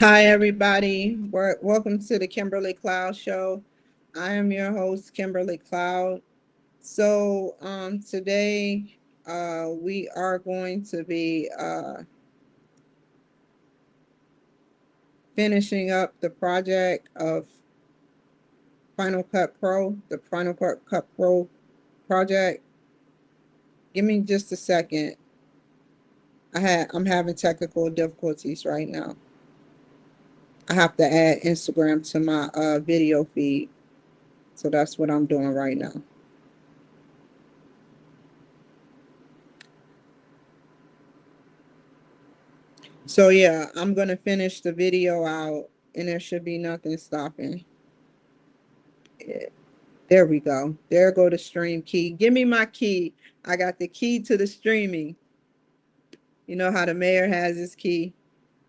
Hi, everybody. Welcome to the Kimberly Cloud Show. I am your host, Kimberly Cloud. Today we are going to be finishing up the project of Final Cut Pro, the Final Cut Pro project. Give me just a second. I'm having technical difficulties right now. I have to add Instagram to my video feed. So that's what I'm doing right now. So yeah, I'm gonna finish the video out and there should be nothing stopping it. There we go. There go the stream key. Give me my key. I got the key to the streaming. You know how the mayor has his key.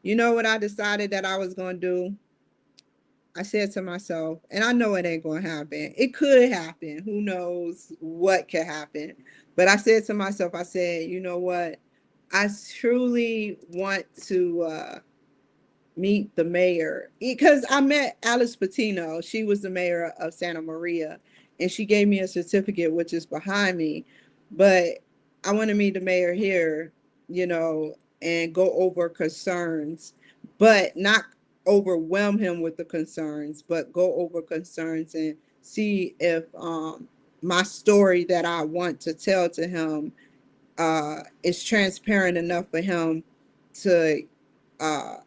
You know what I decided that I was gonna do? I said to myself, and I know it ain't gonna happen. It could happen. Who knows what could happen? But I said to myself, I said, you know what? I truly want to meet the mayor because I met Alice Patino. She was the mayor of Santa Maria, and she gave me a certificate, which is behind me. But I want to meet the mayor here, and go over concerns, but not overwhelm him with the concerns, but go over concerns and see if my story that I want to tell to him is transparent enough for him to uh,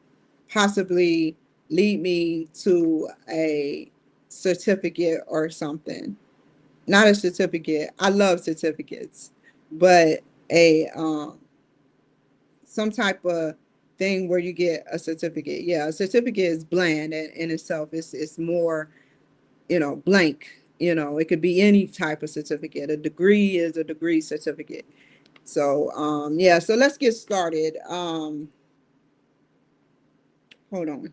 possibly lead me to a certificate or something. Not a certificate. I love certificates, but a some type of thing where you get a certificate. Yeah, a certificate is bland in itself. It's more, blank. It could be any type of certificate. A degree is a degree certificate. So yeah, so let's get started. Hold on.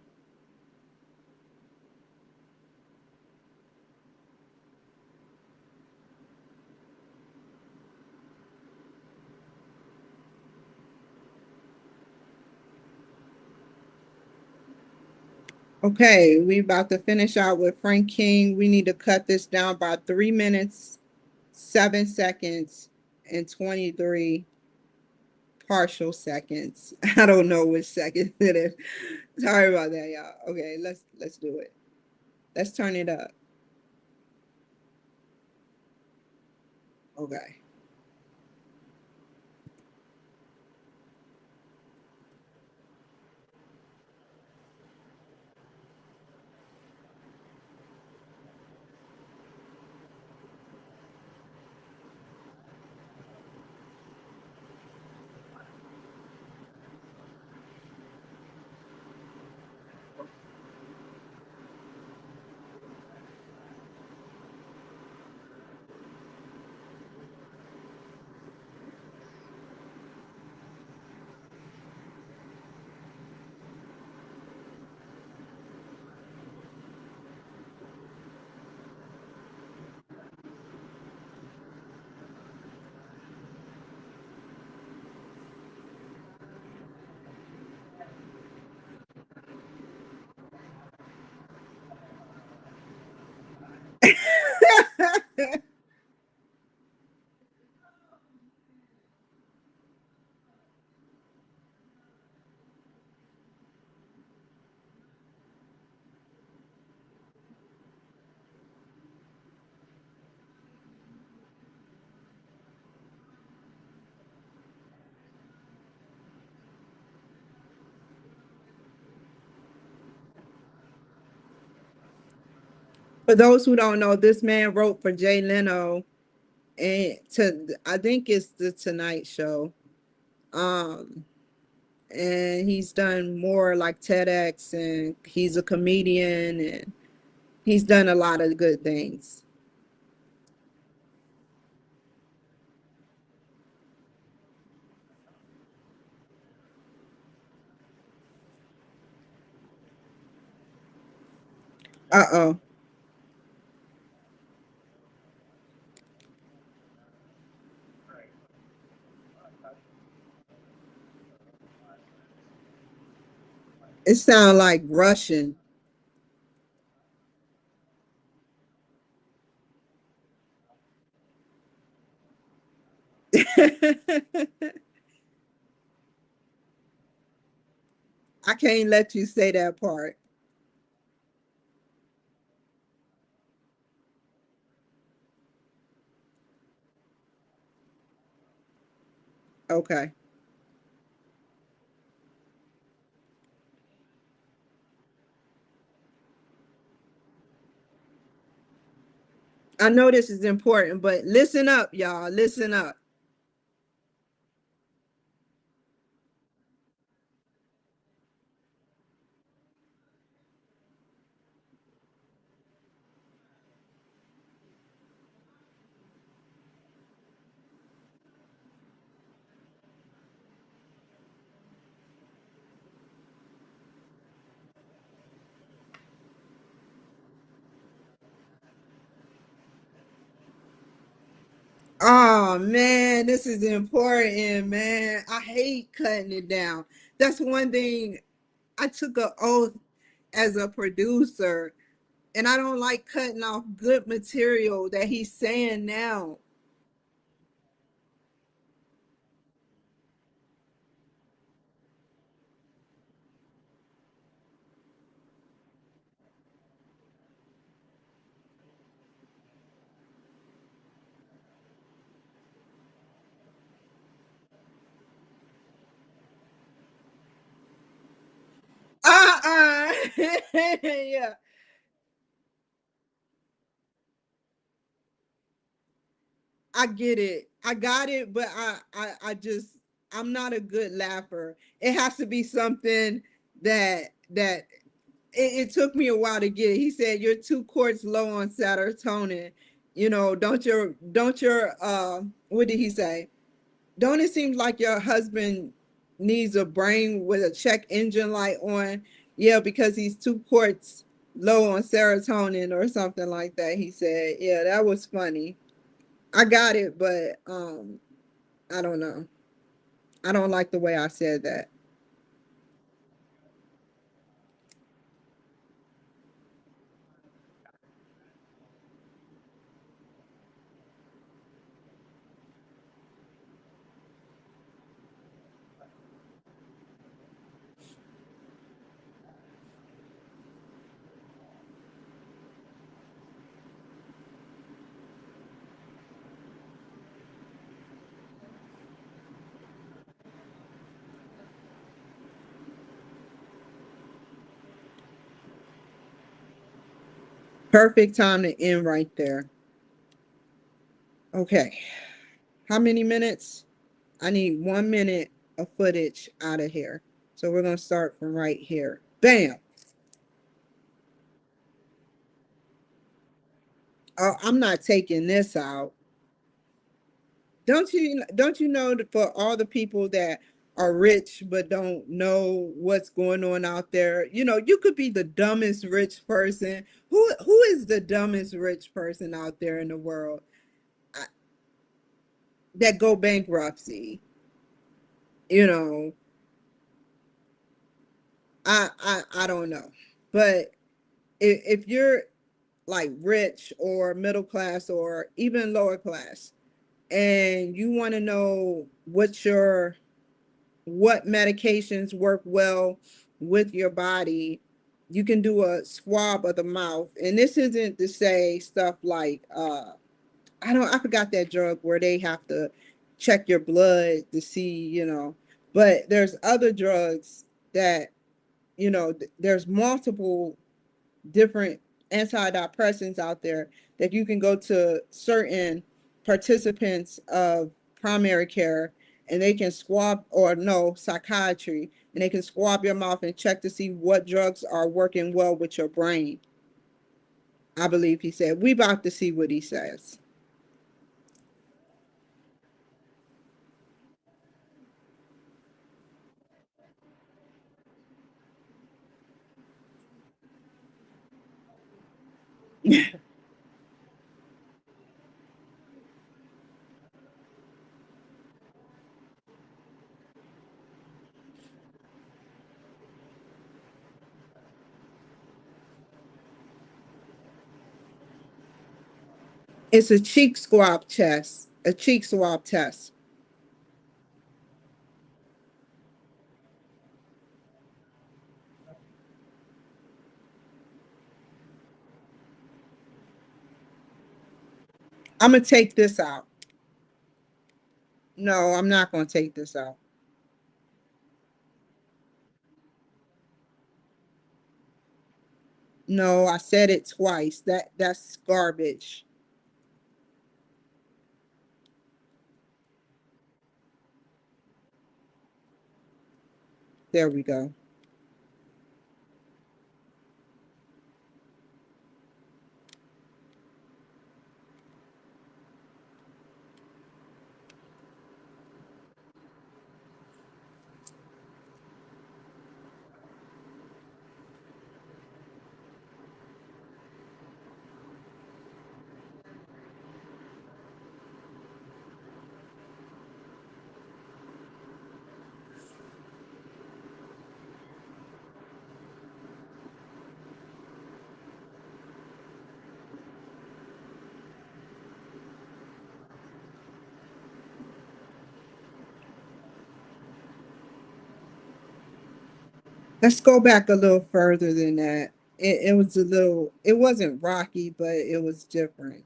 Okay, we about to finish out with Frank King. We need to cut this down by 3 minutes, 7 seconds, and 23 partial seconds. I don't know which second it is. Sorry about that, y'all. Okay, let's do it. Let's turn it up. Okay. For those who don't know, this man wrote for Jay Leno and to I think it's the Tonight Show. Um, and he's done more like TEDx, and he's a comedian, and he's done a lot of good things. Uh-oh. It sounds like Russian. I can't let you say that part. Okay. I know this is important, but listen up, y'all. Listen up. Oh man, this is important, man. I hate cutting it down. That's one thing. I took an oath as a producer, and I don't like cutting off good material that he's saying now. Uh-uh. Yeah, I get it. I got it, but I just I'm not a good laugher. It has to be something that it took me a while to get it. He said you're 2 quarts low on serotonin. Don't your what did he say? Don't it seem like your husband needs a brain with a check engine light on? Yeah, because he's 2 quarts low on serotonin or something like that. He said, yeah, that was funny. I got it, but I don't know. I don't like the way I said that. Perfect time to end right there. Okay. How many minutes? I need 1 minute of footage out of here. So we're going to start from right here. Bam. Oh, I'm not taking this out. Don't you know that for all the people that are rich but don't know what's going on out there, you could be the dumbest rich person. Who is the dumbest rich person out there in the world? I, that go bankruptcy? You know, I don't know. But if you're like rich or middle class or even lower class and you want to know what medications work well with your body, you can do a swab of the mouth. And this isn't to say stuff like I forgot that drug where they have to check your blood to see. But there's other drugs that, there's multiple different antidepressants out there that you can go to certain participants of primary care, and they can swab, or no, psychiatry, and they can swab your mouth and check to see what drugs are working well with your brain. I believe he said. We about to see what he says. It's a cheek swab test. A cheek swab test. I'm gonna take this out. No, I'm not gonna take this out. No, I said it twice. That's garbage. There we go. Let's go back a little further than that. It was a little, it wasn't rocky, but it was different.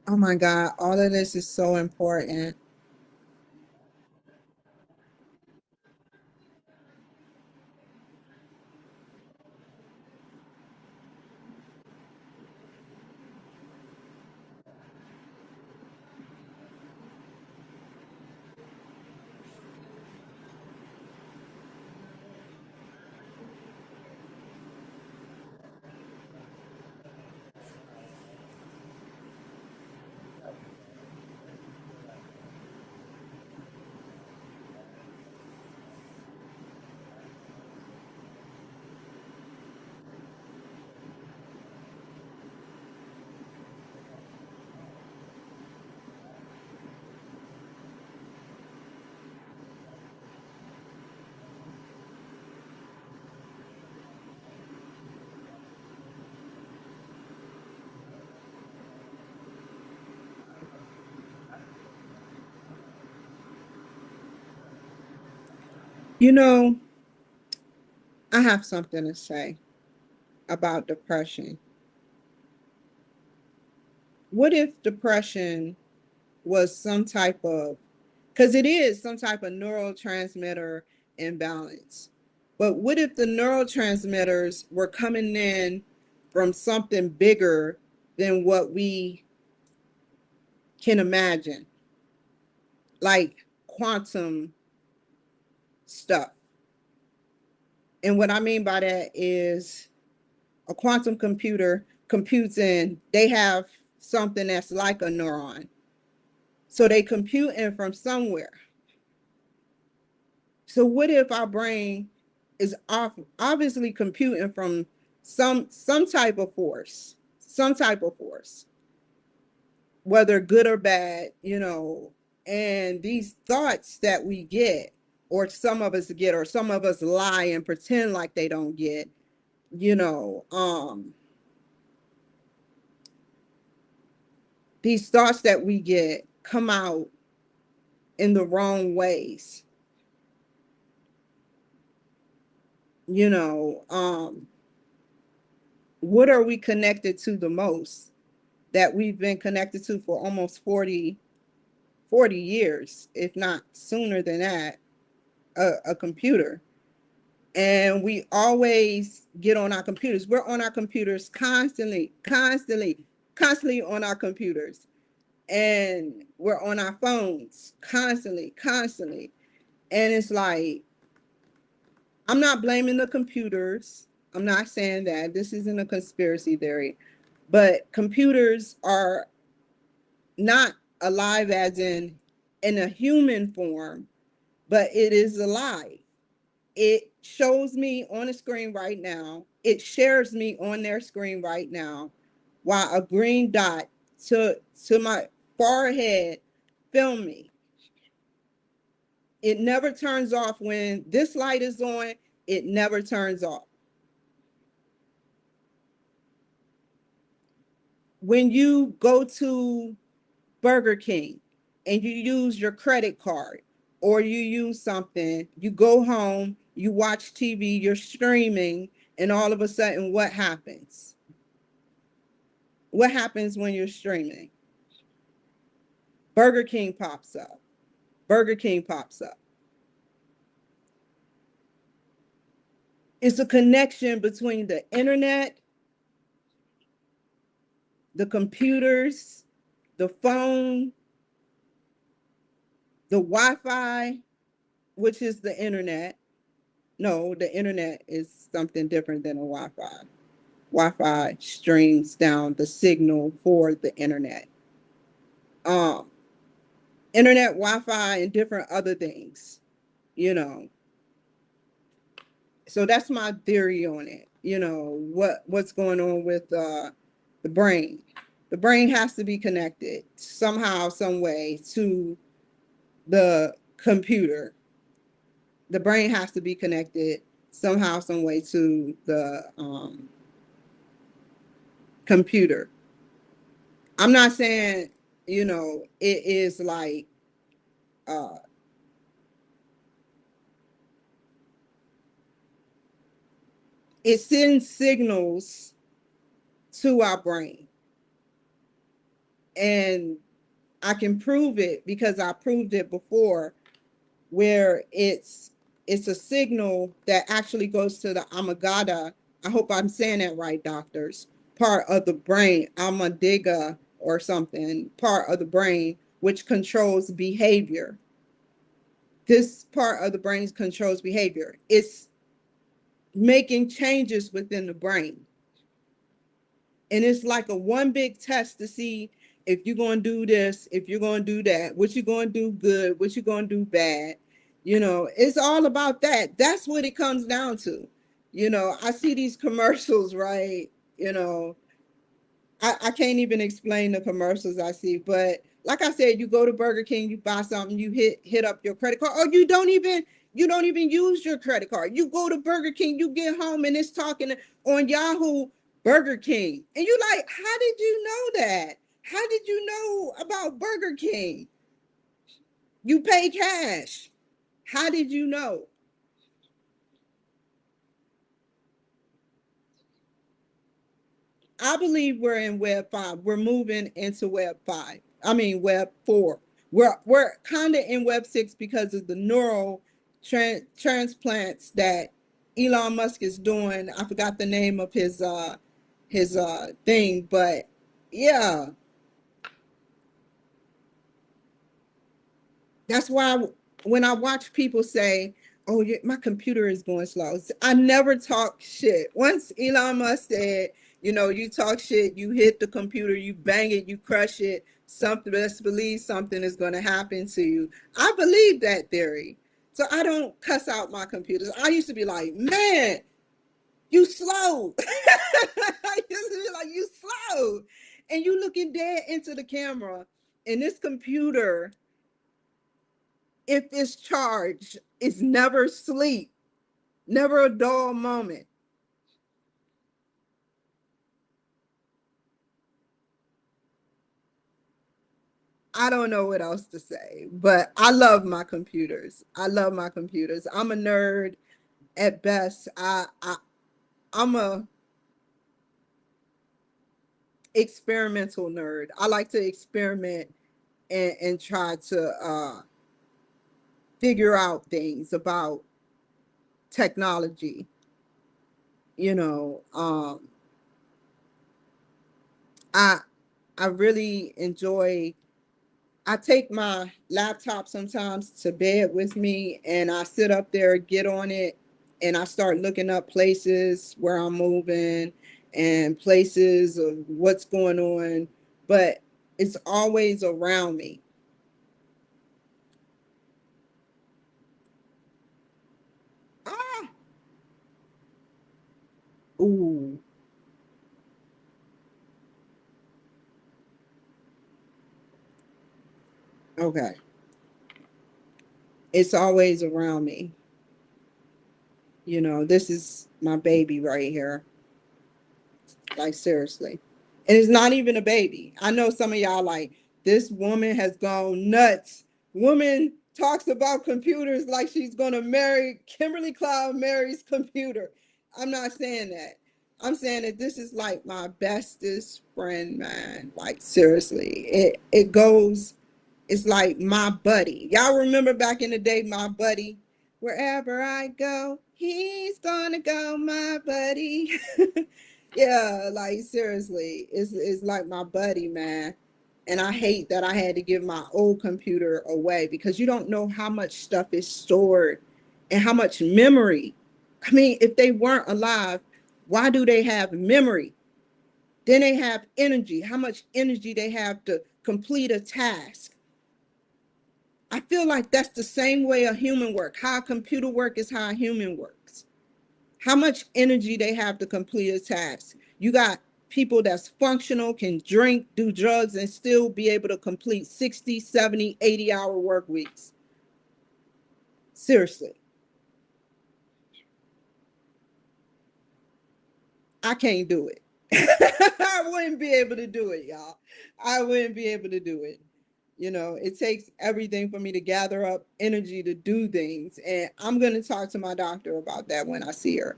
Oh my God, all of this is so important. You know, I have something to say about depression. What if depression was some type of, because it is some type of neurotransmitter imbalance. But what if the neurotransmitters were coming in from something bigger than what we can imagine, like quantum stuff? And what I mean by that is a quantum computer computes in, they have something that's like a neuron. So they compute in from somewhere. So what if our brain is obviously computing from some type of force, some type of force, whether good or bad, and these thoughts that we get, or some of us get, or some of us lie and pretend like they don't get, you know, um, these thoughts that we get come out in the wrong ways, you know, what are we connected to the most that we've been connected to for almost 40 years, if not sooner than that, a computer. And we always get on our computers. We're on our computers constantly, constantly, constantly on our computers. And we're on our phones constantly, constantly. And it's like, I'm not blaming the computers. I'm not saying that. This isn't a conspiracy theory. But computers are not alive as in a human form, but it is alive. It shows me on the screen right now. It shares me on their screen right now, while a green dot to my forehead film me. It never turns off. When this light is on, it never turns off. When you go to Burger King and you use your credit card or you use something, you go home, you watch TV, you're streaming, and all of a sudden, what happens? What happens when you're streaming? Burger King pops up. Burger King pops up. It's a connection between the internet, the computers, the phone, the Wi-Fi, which is the internet. No, the internet is something different than a Wi-Fi. Wi-Fi streams down the signal for the internet. Um, internet, Wi-Fi, and different other things, you know. So that's my theory on it. What's going on with the brain. The brain has to be connected somehow, some way to the computer. The brain has to be connected somehow, some way to the computer. I'm not saying, it is like uh, it sends signals to our brain. And I can prove it because I proved it before, where it's a signal that actually goes to the amygdala. I hope I'm saying that right, doctors. Part of the brain, amygdala or something, part of the brain which controls behavior. This part of the brain controls behavior. It's making changes within the brain. And it's like a one big test to see if you're going to do this, if you're going to do that, what you're going to do good, what you're going to do bad. It's all about that. That's what it comes down to. I see these commercials, right? you know I can't even explain the commercials I see, but like I said, you go to Burger King, you buy something, you hit up your credit card, or you don't even use your credit card. You go to Burger King, you get home, and it's talking on Yahoo Burger King, and you like, how did you know that? How did you know about Burger King? You pay cash. How did you know? I believe we're in Web 5. We're moving into Web 5. I mean Web 4. We're kind of in Web 6 because of the neural transplants that Elon Musk is doing. I forgot the name of his thing, but yeah, that's why when I watch people say, "Oh, yeah, my computer is going slow," I never talk shit. Once Elon Musk said, you talk shit, you hit the computer, you bang it, you crush it, something, let's believe something is going to happen to you. I believe that theory. So I don't cuss out my computers. I used to be like, man, you slow. I used to be like, you slow. And you looking dead into the camera, and this computer, if it's charged, it's never sleep, never a dull moment. I don't know what else to say, but I love my computers. I love my computers. I'm a nerd at best. I'm a experimental nerd. I like to experiment and try to figure out things about technology. You know, I I really enjoy. I take my laptop sometimes to bed with me, and I sit up there, get on it, and I start looking up places where I'm moving and places of what's going on, but it's always around me. Ah, ooh, okay. it's always around me. You know, this is my baby right here. Like, seriously. And it's not even a baby. I know some of y'all like, this woman has gone nuts. Woman talks about computers like she's going to marry Kimberly Cloud marries computer. I'm not saying that. I'm saying that this is like my bestest friend, man. Like, seriously. It goes, it's like my buddy. Y'all remember back in the day, my buddy? Wherever I go, he's gonna go, my buddy. Yeah, like, seriously, it's like my buddy, man. And I hate that I had to give my old computer away because you don't know how much stuff is stored and how much memory. I mean, if they weren't alive, why do they have memory? Then they have energy, how much energy they have to complete a task. I feel like that's the same way a human work. How a computer work is how a human works. How much energy they have to complete a task. You got people that's functional, can drink, do drugs, and still be able to complete 60, 70, 80-hour work weeks. Seriously. I can't do it. I wouldn't be able to do it, y'all. I wouldn't be able to do it. You know, it takes everything for me to gather up energy to do things. And I'm going to talk to my doctor about that when I see her.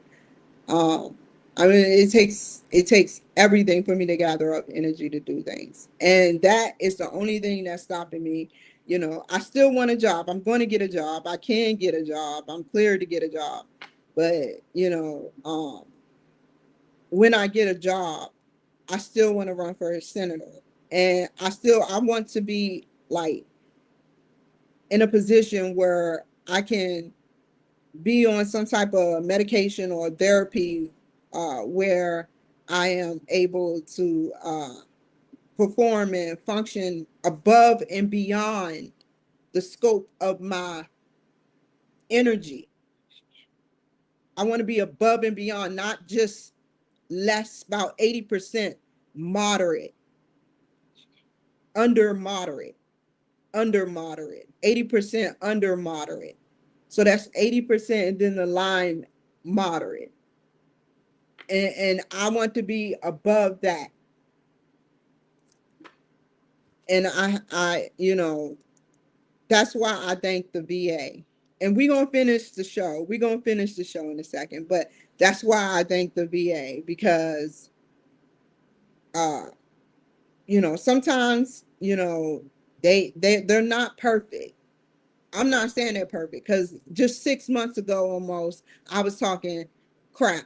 Um, I mean, it takes everything for me to gather up energy to do things. And that is the only thing that's stopping me. You know, I still want a job. I'm going to get a job. I can get a job. I'm clear to get a job. But, when I get a job, I still want to run for a senator. And I want to be like in a position where I can be on some type of medication or therapy where I am able to perform and function above and beyond the scope of my energy. I want to be above and beyond, not just less, about 80% moderate, under moderate, under moderate, 80% under moderate. So that's 80%, and then the line moderate. And I want to be above that. And that's why I thank the VA. And we're gonna finish the show. We're gonna finish the show in a second, but that's why I thank the VA because uh, sometimes, they're not perfect. I'm not saying they're perfect because just 6 months ago almost I was talking crap.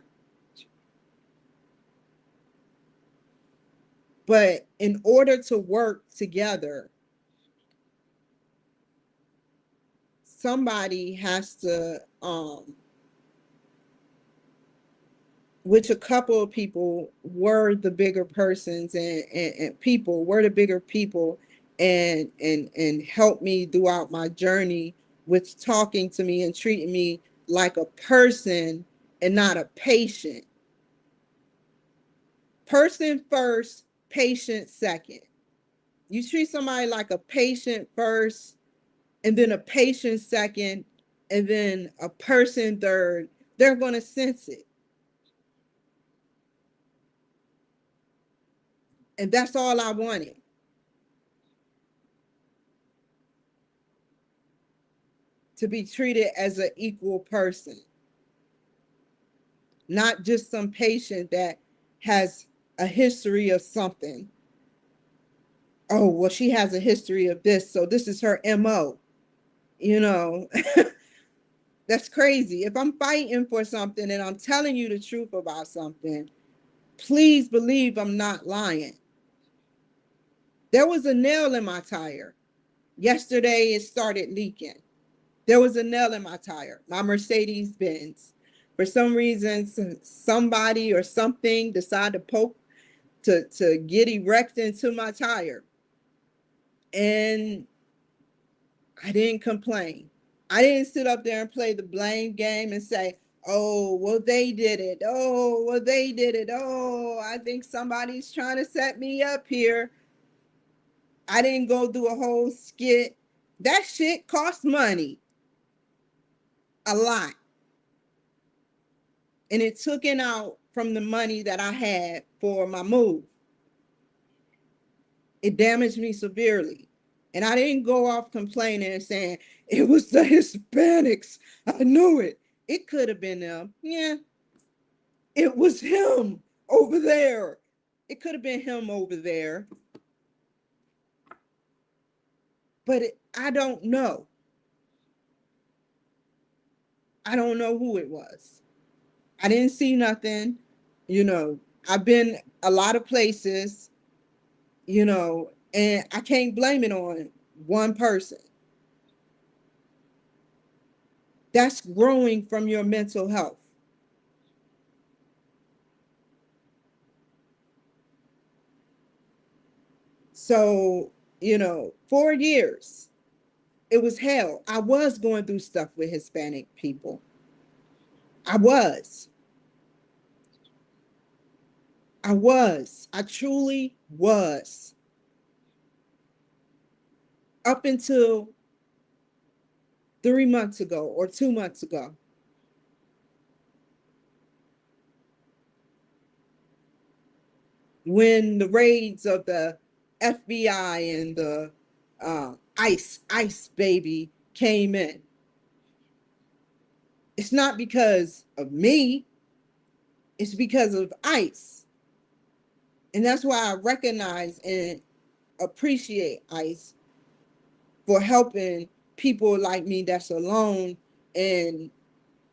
But in order to work together, somebody has to which a couple of people were the bigger persons, and people were the bigger people, and helped me throughout my journey with talking to me and treating me like a person and not a patient. Person first, patient second. You treat somebody like a patient first, and then a patient second, and then a person third, they're going to sense it. And that's all I wanted, to be treated as an equal person, not just some patient that has a history of something. Oh, well, she has a history of this, so this is her MO. You know, that's crazy. If I'm fighting for something and I'm telling you the truth about something, please believe I'm not lying. There was a nail in my tire. Yesterday, it started leaking. There was a nail in my tire, my Mercedes Benz. For some reason, somebody or something decided to poke to get erect into my tire. And I didn't complain. I didn't sit up there and play the blame game and say, oh, well, they did it. Oh, well, they did it. Oh, I think somebody's trying to set me up here. I didn't go do a whole skit. That shit costs money. a lot. And it took it out from the money that I had for my move. It damaged me severely. And I didn't go off complaining and saying it was the Hispanics. I knew it. It could have been them. Yeah, it was him over there. It could have been him over there. But I don't know. I don't know who it was. I didn't see nothing. You know, I've been a lot of places, and I can't blame it on one person. That's growing from your mental health. So, 4 years, it was hell. I was going through stuff with Hispanic people. I was. I was. I truly was. Up until 3 months ago or 2 months ago. When the raids of the FBI and the ICE baby came in. It's not because of me, it's because of ICE. And that's why I recognize and appreciate ICE for helping people like me that's alone, and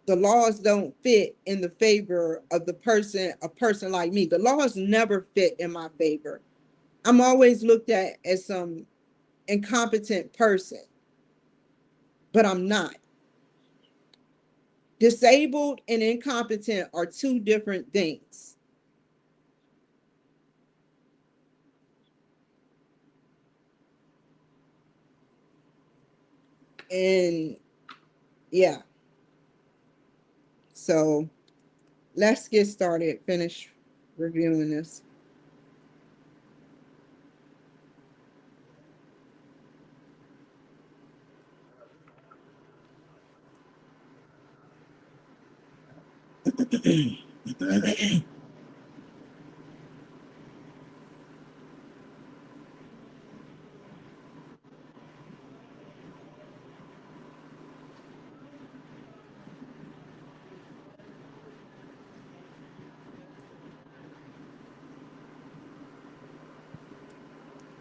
the laws don't fit in the favor of a person like me. The laws never fit in my favor. I'm always looked at as some incompetent person, but I'm not. Disabled and incompetent are two different things. And yeah, so let's get started, finish reviewing this.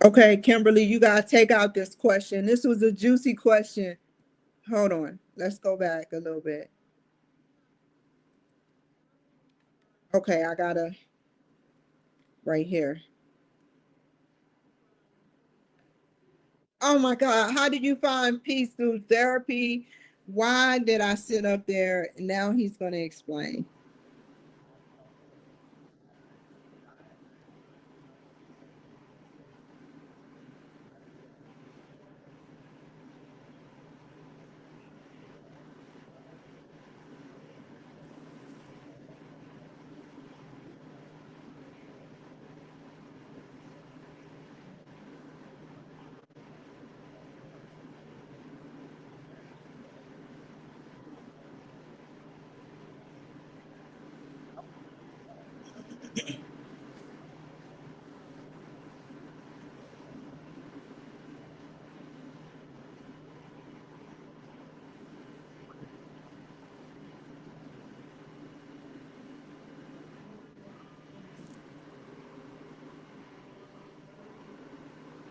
Okay, Kimberly, you got to take out this question. This was a juicy question. Hold on. Let's go back a little bit. Okay, I got to right here. Oh my God, how did you find peace through therapy? Why did I sit up there? Now he's going to explain.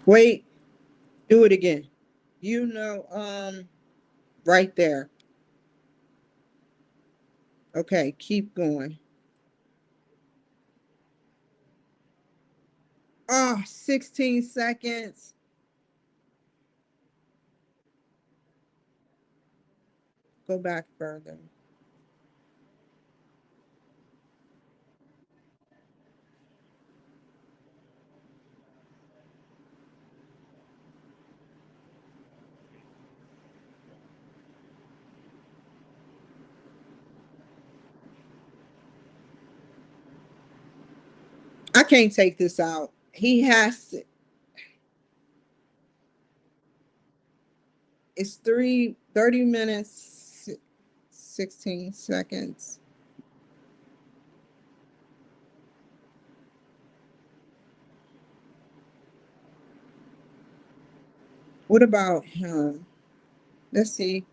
Wait, do it again. Right there. Okay, keep going. Oh, 16 seconds. Go back further. I can't take this out. He has to. It's 30 minutes, 16 seconds. What about him? Let's see.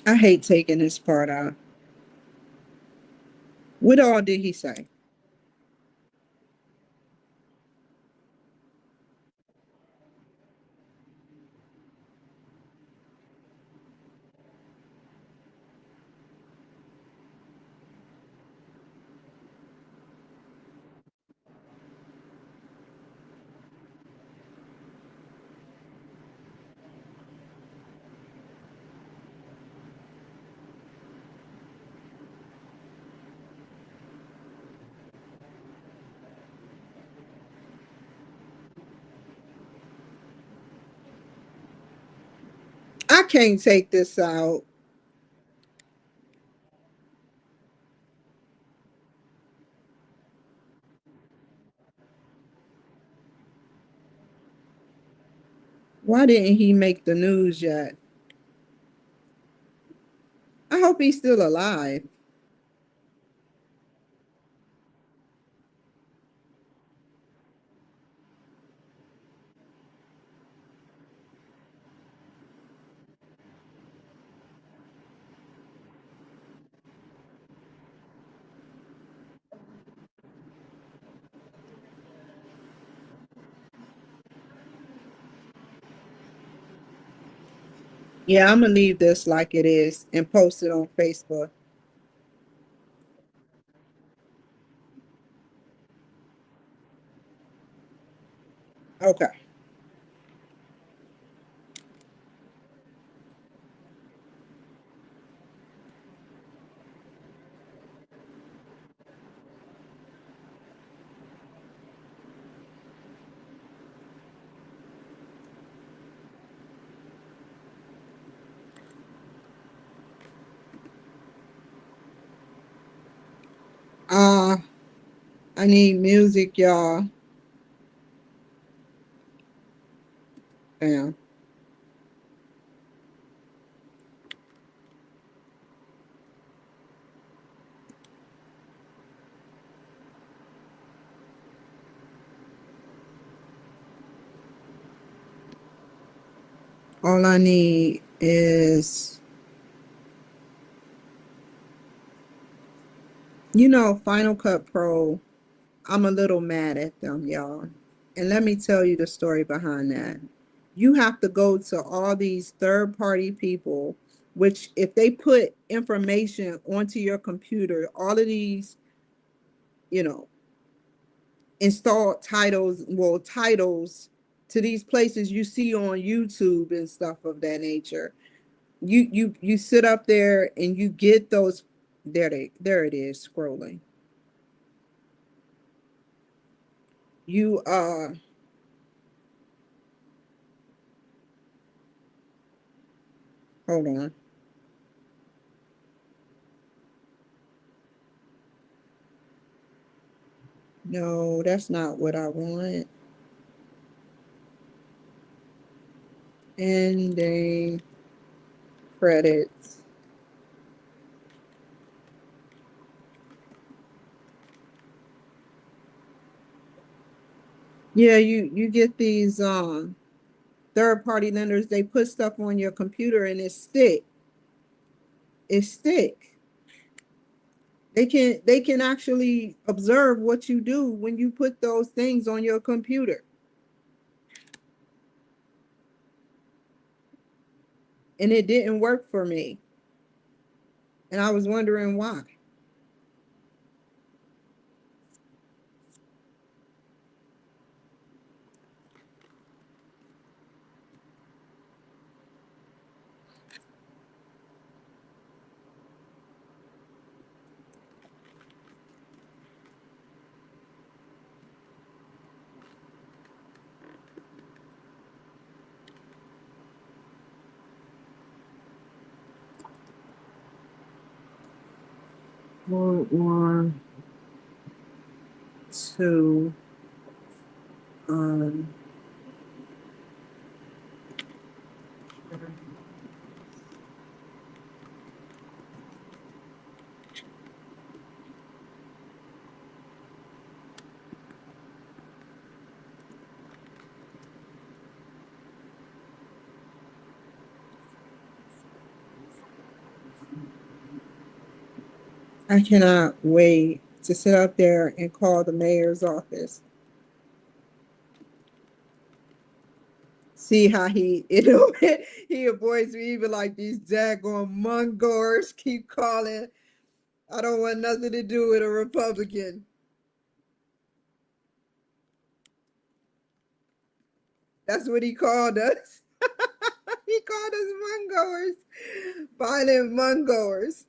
I hate taking this part out. What all did he say? I can't take this out. Why didn't he make the news yet? I hope he's still alive. Yeah, I'm gonna leave this like it is and post it on Facebook. Okay. Uh, I need music, y'all. Damn. All I need is, Final Cut Pro. I'm a little mad at them, y'all. And let me tell you the story behind that. You have to go to all these third party people, which, if they put information onto your computer, all of these, you know, installed titles to these places you see on YouTube and stuff of that nature. You sit up there and you get those. There it is, scrolling. You Hold on. No, that's not what I want. Ending credits. Yeah, you get these third party lenders. They put stuff on your computer and it stick. They can actually observe what you do when you put those things on your computer. And it didn't work for me. And I was wondering why. One, two. Um, I cannot wait to sit up there and call the mayor's office. See how he avoids me, even like these daggone Mongors keep calling. I don't want nothing to do with a Republican. That's what he called us. He called us Mongors, violent Mongors.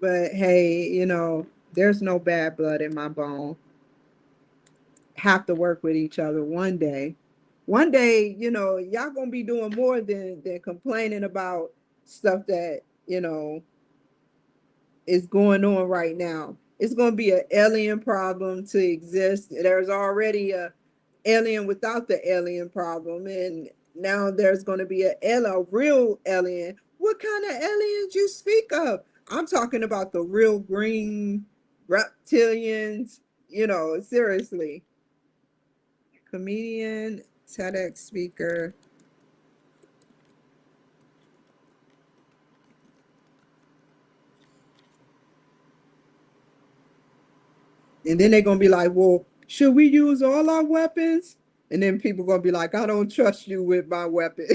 But hey, there's no bad blood in my bone. Have to work with each other one day. One day, y'all gonna be doing more than complaining about stuff that is going on right now. It's gonna be an alien problem to exist. There's already a alien without the alien problem, and now there's gonna be a real alien. What kind of aliens you speak of? I'm talking about the real green reptilians. Seriously. Comedian, TEDx speaker. And then they're gonna be like, well, should we use all our weapons? And then people gonna be like, I don't trust you with my weapon.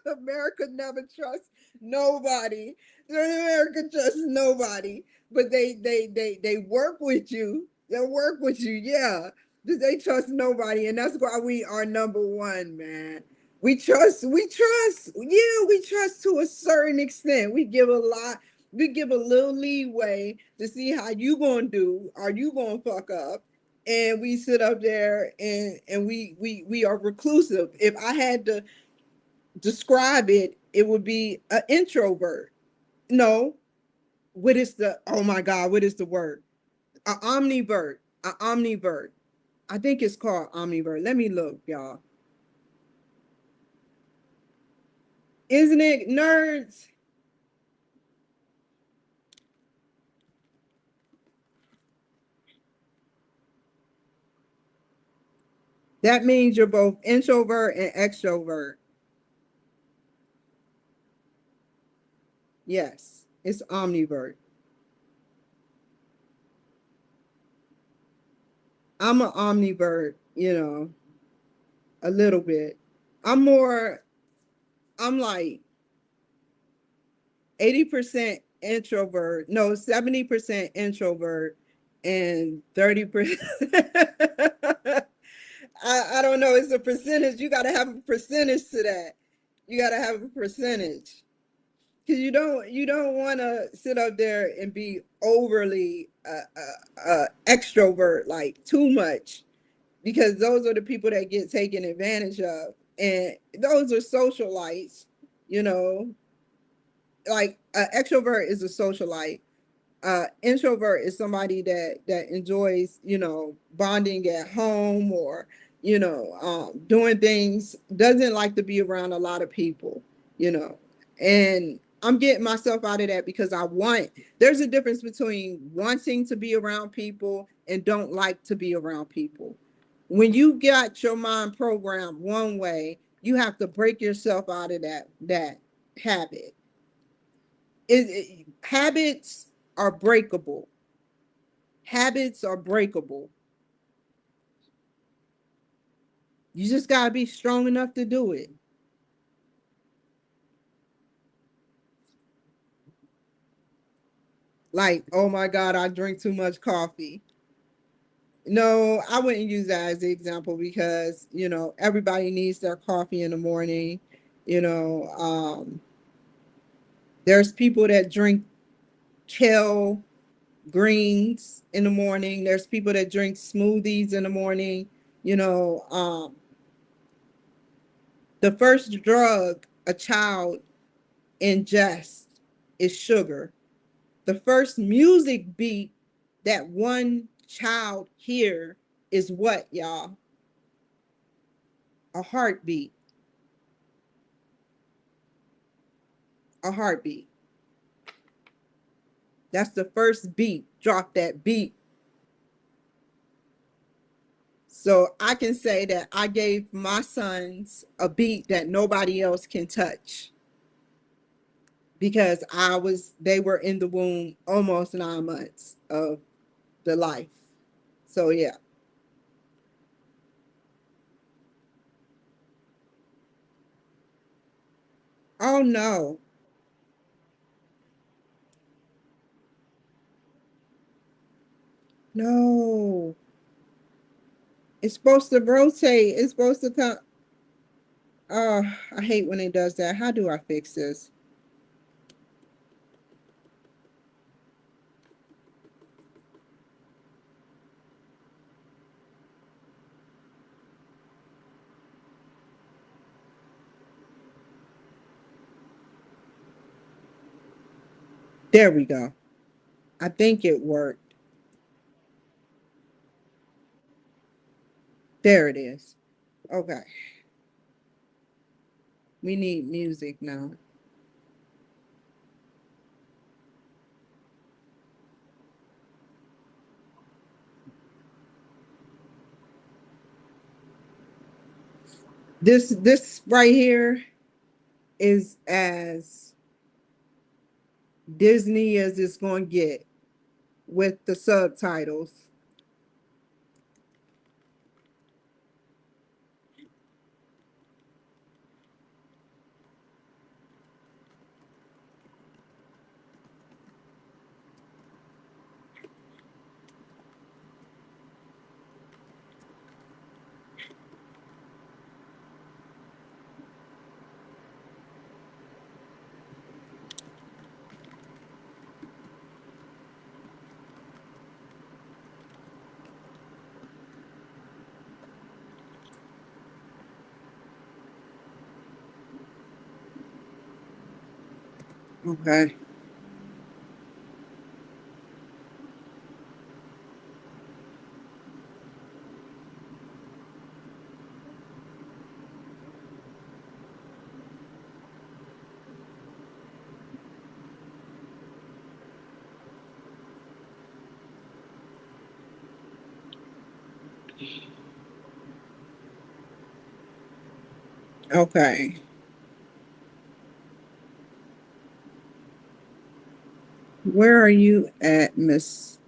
America never trusts nobody. America trusts nobody. But they work with you. They'll work with you, yeah. They trust nobody, and that's why we are number one, man. We trust to a certain extent. We give a lot, we give a little leeway to see how you gonna do. Are you gonna fuck up? And we sit up there and we are reclusive. If I had to describe it, it would be an introvert. No, what is the, oh my God, what is the word? An omnivert. An omnivert. I think it's called omnivert. Let me look, y'all. Isn't it, nerds? That means you're both introvert and extrovert. Yes, it's omnivert. I'm an omnivert, a little bit. I'm more, I'm like 80% introvert, no, 70% introvert and 30%. I don't know. It's a percentage. You got to have a percentage to that. You got to have a percentage because you don't want to sit up there and be overly extrovert, like too much, because those are the people that get taken advantage of, and those are socialites. You know, like extrovert is a socialite. Introvert is somebody that enjoys bonding at home, or doing things, doesn't like to be around a lot of people. you know and I'm getting myself out of that because there's a difference between wanting to be around people and don't like to be around people. When you got your mind programmed one way, you have to break yourself out of that habit. Habits are breakable. Habits are breakable. You just got to be strong enough to do it. Like, oh my God, I drink too much coffee. No, I wouldn't use that as the example because, everybody needs their coffee in the morning. You know, there's people that drink kale greens in the morning. There's people that drink smoothies in the morning. You know, the first drug a child ingests is sugar. The first music beat that one child hear is what, y'all? A heartbeat. A heartbeat. That's the first beat. Drop that beat. So I can say that I gave my sons a beat that nobody else can touch because they were in the womb almost 9 months of the life. So yeah. Oh no. No. It's supposed to rotate. It's supposed to come. Oh, I hate when it does that. How do I fix this? There we go. I think it worked. There it is. Okay. We need music now. This right here is as Disney as it's going to get with the subtitles. Okay. Okay. Where are you at, Miss?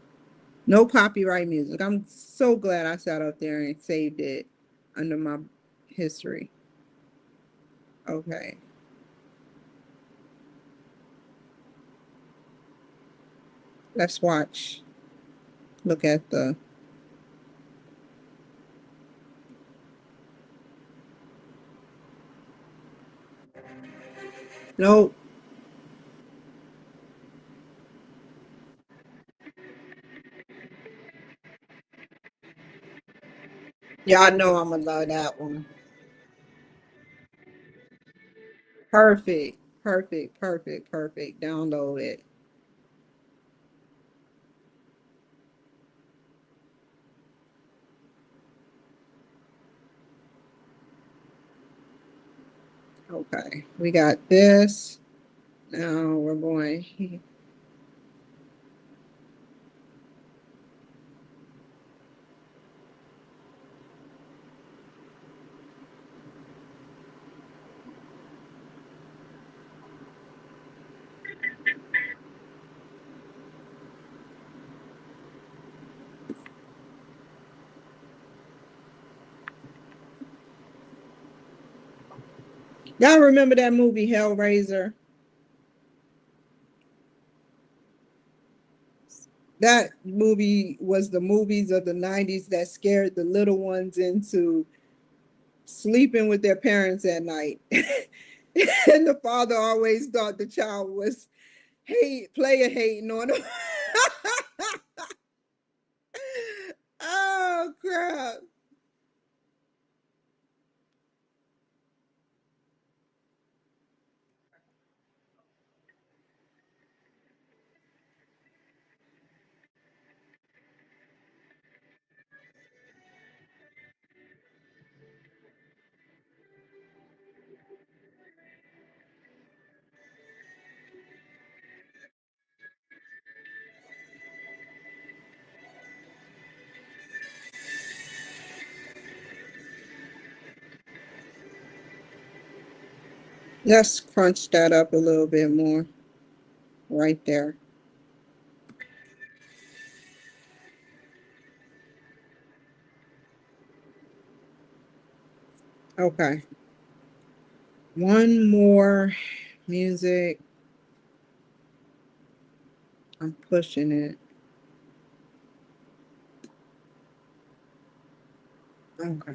No copyright music. I'm so glad I sat up there and saved it under my history. Okay. Let's watch. Look at the. Nope. Y'all know I'm gonna love that one. Perfect. Perfect. Perfect. Perfect. Download it. Okay. We got this. Now we're going. Y'all remember that movie Hellraiser? That movie was the movies of the 90s that scared the little ones into sleeping with their parents at night. And the father always thought the child was player hating on him. Oh crap. Let's crunch that up a little bit more right there. Okay. One more music. I'm pushing it. Okay.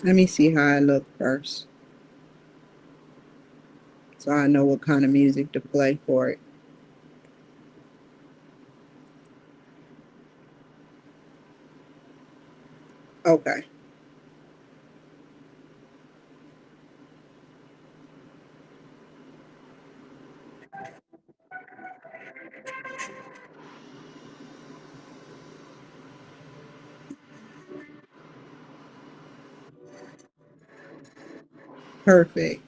Let me see how I look first, so I know what kind of music to play for it. Okay. Perfect.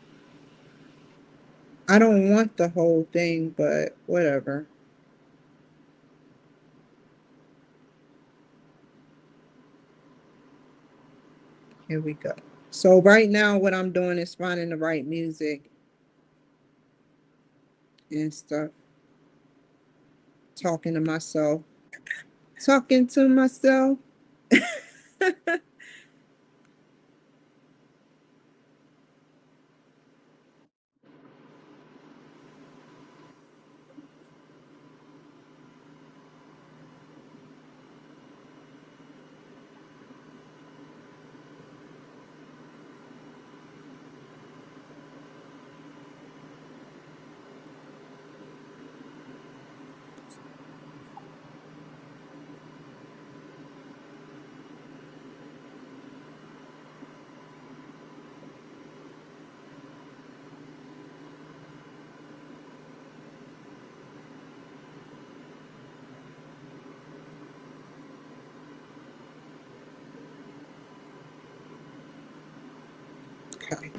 I don't want the whole thing, but whatever. Here we go. So right now what I'm doing is finding the right music and stuff. Talking to myself. Talking to myself. Okay.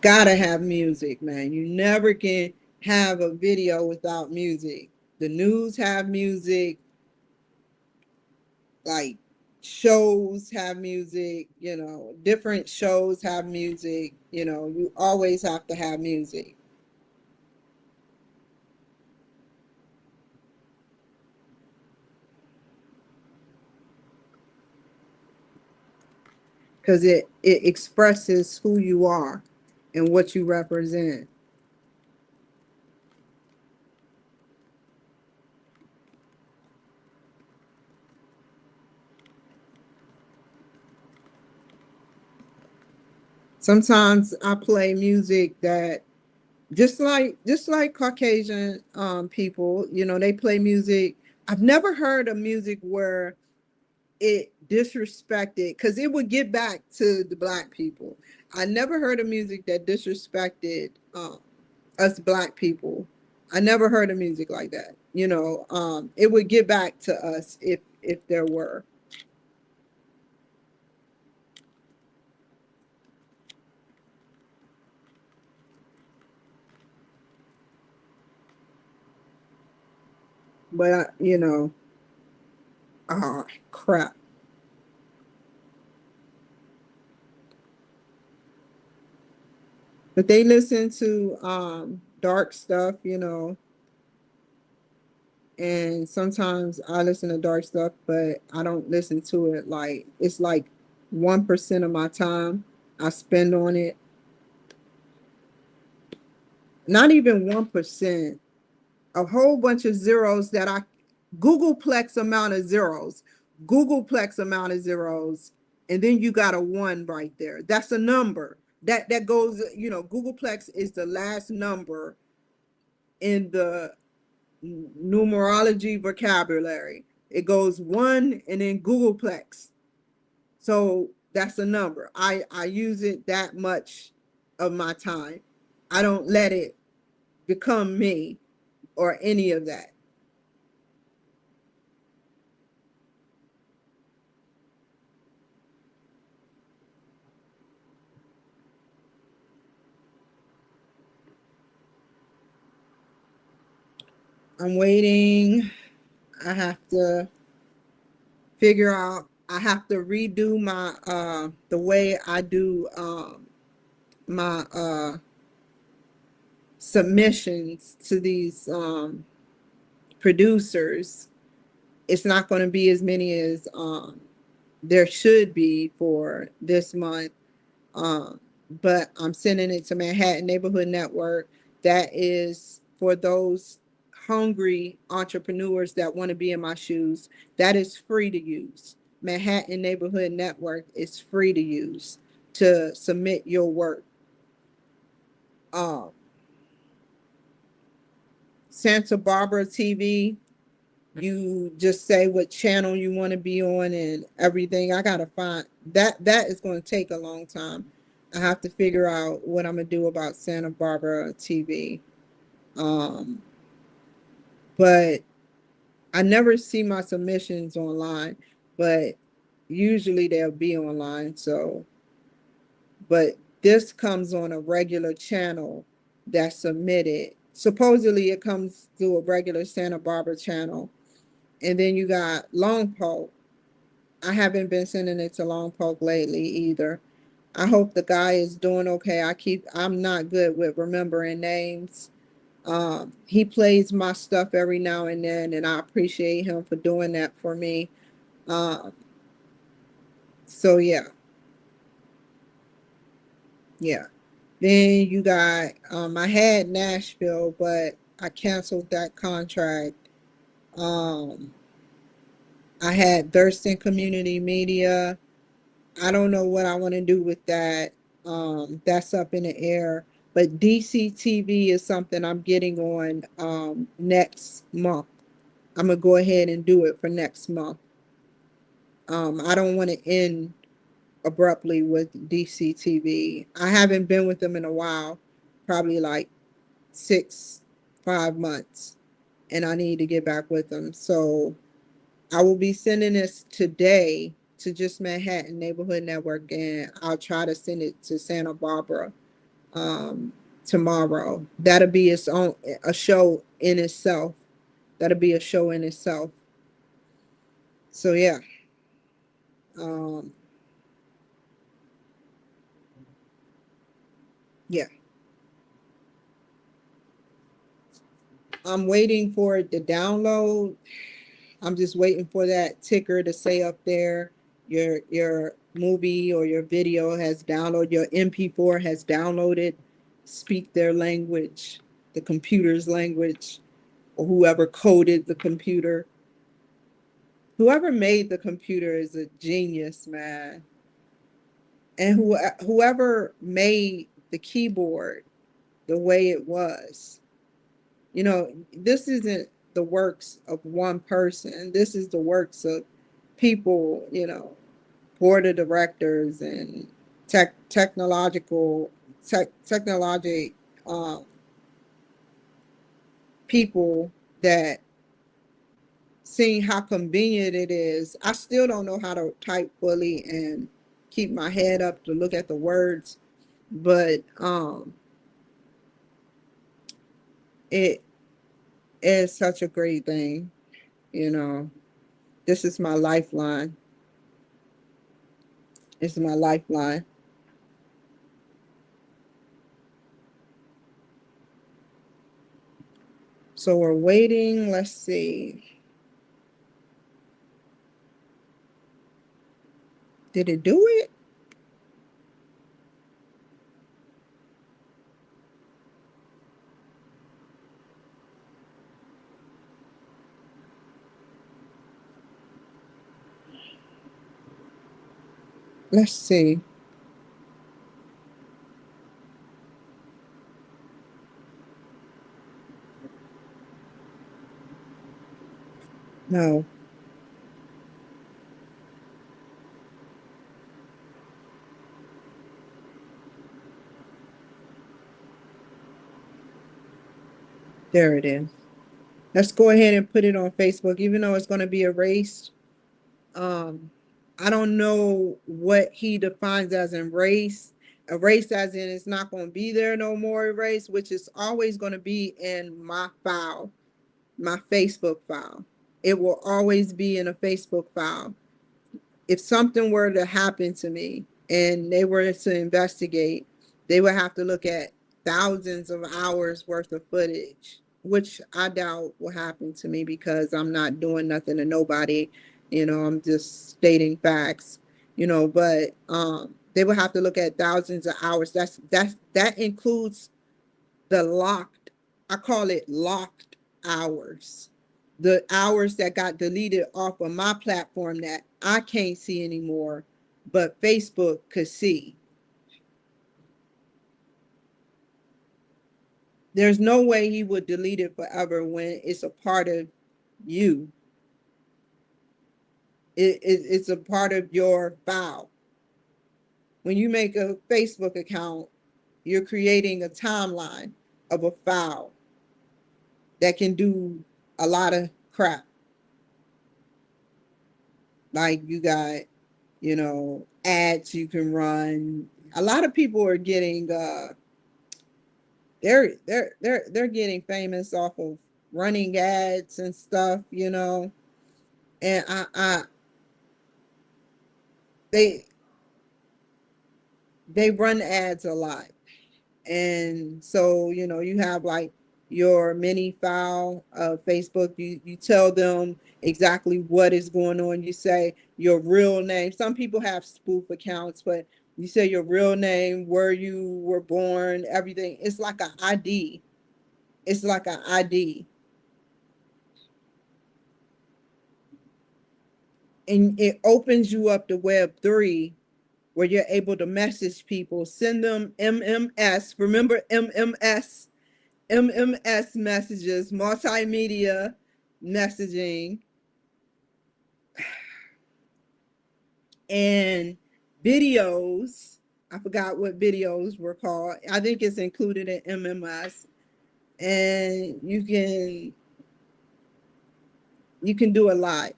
Gotta have music, man. You never can have a video without music. The news have music, like shows have music, different shows have music, you always have to have music because it expresses who you are and what you represent. Sometimes I play music that just like Caucasian people, they play music. I've never heard of music where it disrespected, because it would get back to the black people. I never heard of music that disrespected us black people. I never heard of music like that. It would get back to us if there were. But oh crap. But they listen to dark stuff, and sometimes I listen to dark stuff, but I don't listen to it. Like it's like 1% of my time I spend on it. Not even 1%. A whole bunch of zeros that Googleplex amount of zeros, Googleplex amount of zeros, and then you got a one right there. That's a number. That goes, Googleplex is the last number in the numerology vocabulary. It goes one and then Googleplex. So that's a number. I use it that much of my time. I don't let it become me or any of that. I'm waiting. I have to figure out, I have to redo my the way I do my submissions to these producers. It's not going to be as many as there should be for this month. Um, but I'm sending it to Manhattan Neighborhood Network. That is for those hungry entrepreneurs that want to be in my shoes. That is free to use. Manhattan Neighborhood Network is free to use to submit your work. Um, Santa Barbara TV, you just say what channel you want to be on and everything. I gotta find that. That is going to take a long time. I have to figure out what I'm gonna do about Santa Barbara TV. um but I never see my submissions online, but usually they'll be online. So but this comes on a regular channel that's submitted. Supposedly it comes through a regular Santa Barbara channel. And then you got Longpole. I haven't been sending it to Longpole lately either. I hope the guy is doing okay. I'm not good with remembering names. He plays my stuff every now and then, and I appreciate him for doing that for me. Um, so yeah, yeah. Then you got, I had Nashville, but I canceled that contract. Um, I had Thurston Community Media. I don't know what I want to do with that. That's up in the air. But DCTV is something I'm getting on next month. I'm gonna go ahead and do it for next month. I don't want to end abruptly with DCTV. I haven't been with them in a while, probably like 5 months, and I need to get back with them. So I will be sending this today to just Manhattan Neighborhood Network, and I'll try to send it to Santa Barbara tomorrow. That'll be its own a show in itself. That'll be a show in itself. So yeah, um, yeah. I'm waiting for it to download. I'm just waiting for that ticker to say up there, your movie or your video has downloaded, your MP4 has downloaded. Speak their language, the computer's language, or whoever coded the computer. Whoever made the computer is a genius, man. And whoever made the keyboard the way it was, this isn't the works of one person. This is the works of people, board of directors and technology um, people that seeing how convenient it is. I still don't know how to type fully and keep my head up to look at the words, but it is such a great thing. You know, this is my lifeline. It's my lifeline. So we're waiting. Let's see. Did it do it? Let's see. No, there it is. Let's go ahead and put it on Facebook, even though it's going to be erased. Um, I don't know what he defines as erased. Erased as in it's not going to be there no more erased, which is always going to be in my file, my Facebook file. It will always be in a Facebook file. If something were to happen to me and they were to investigate, they would have to look at thousands of hours worth of footage, which I doubt will happen to me because I'm not doing nothing to nobody. I'm just stating facts, but they would have to look at thousands of hours. That includes the locked, I call it locked hours. The hours that got deleted off of my platform that I can't see anymore, but Facebook could see. There's no way he would delete it forever when it's a part of you. It's a part of your file. When you make a Facebook account, you're creating a timeline of a file that can do a lot of crap. Like you got ads you can run. A lot of people are getting they're getting famous off of running ads and stuff. And I they they run ads a lot. And so, you have like your mini file of Facebook. You tell them exactly what is going on. You say your real name. Some people have spoof accounts, but you say your real name, where you were born, everything. It's like an ID. It's like an ID. And it opens you up to Web3 where you're able to message people, send them MMS. Remember MMS? MMS messages, multimedia messaging, and videos. I forgot what videos were called. I think it's included in MMS. And you can do a lot.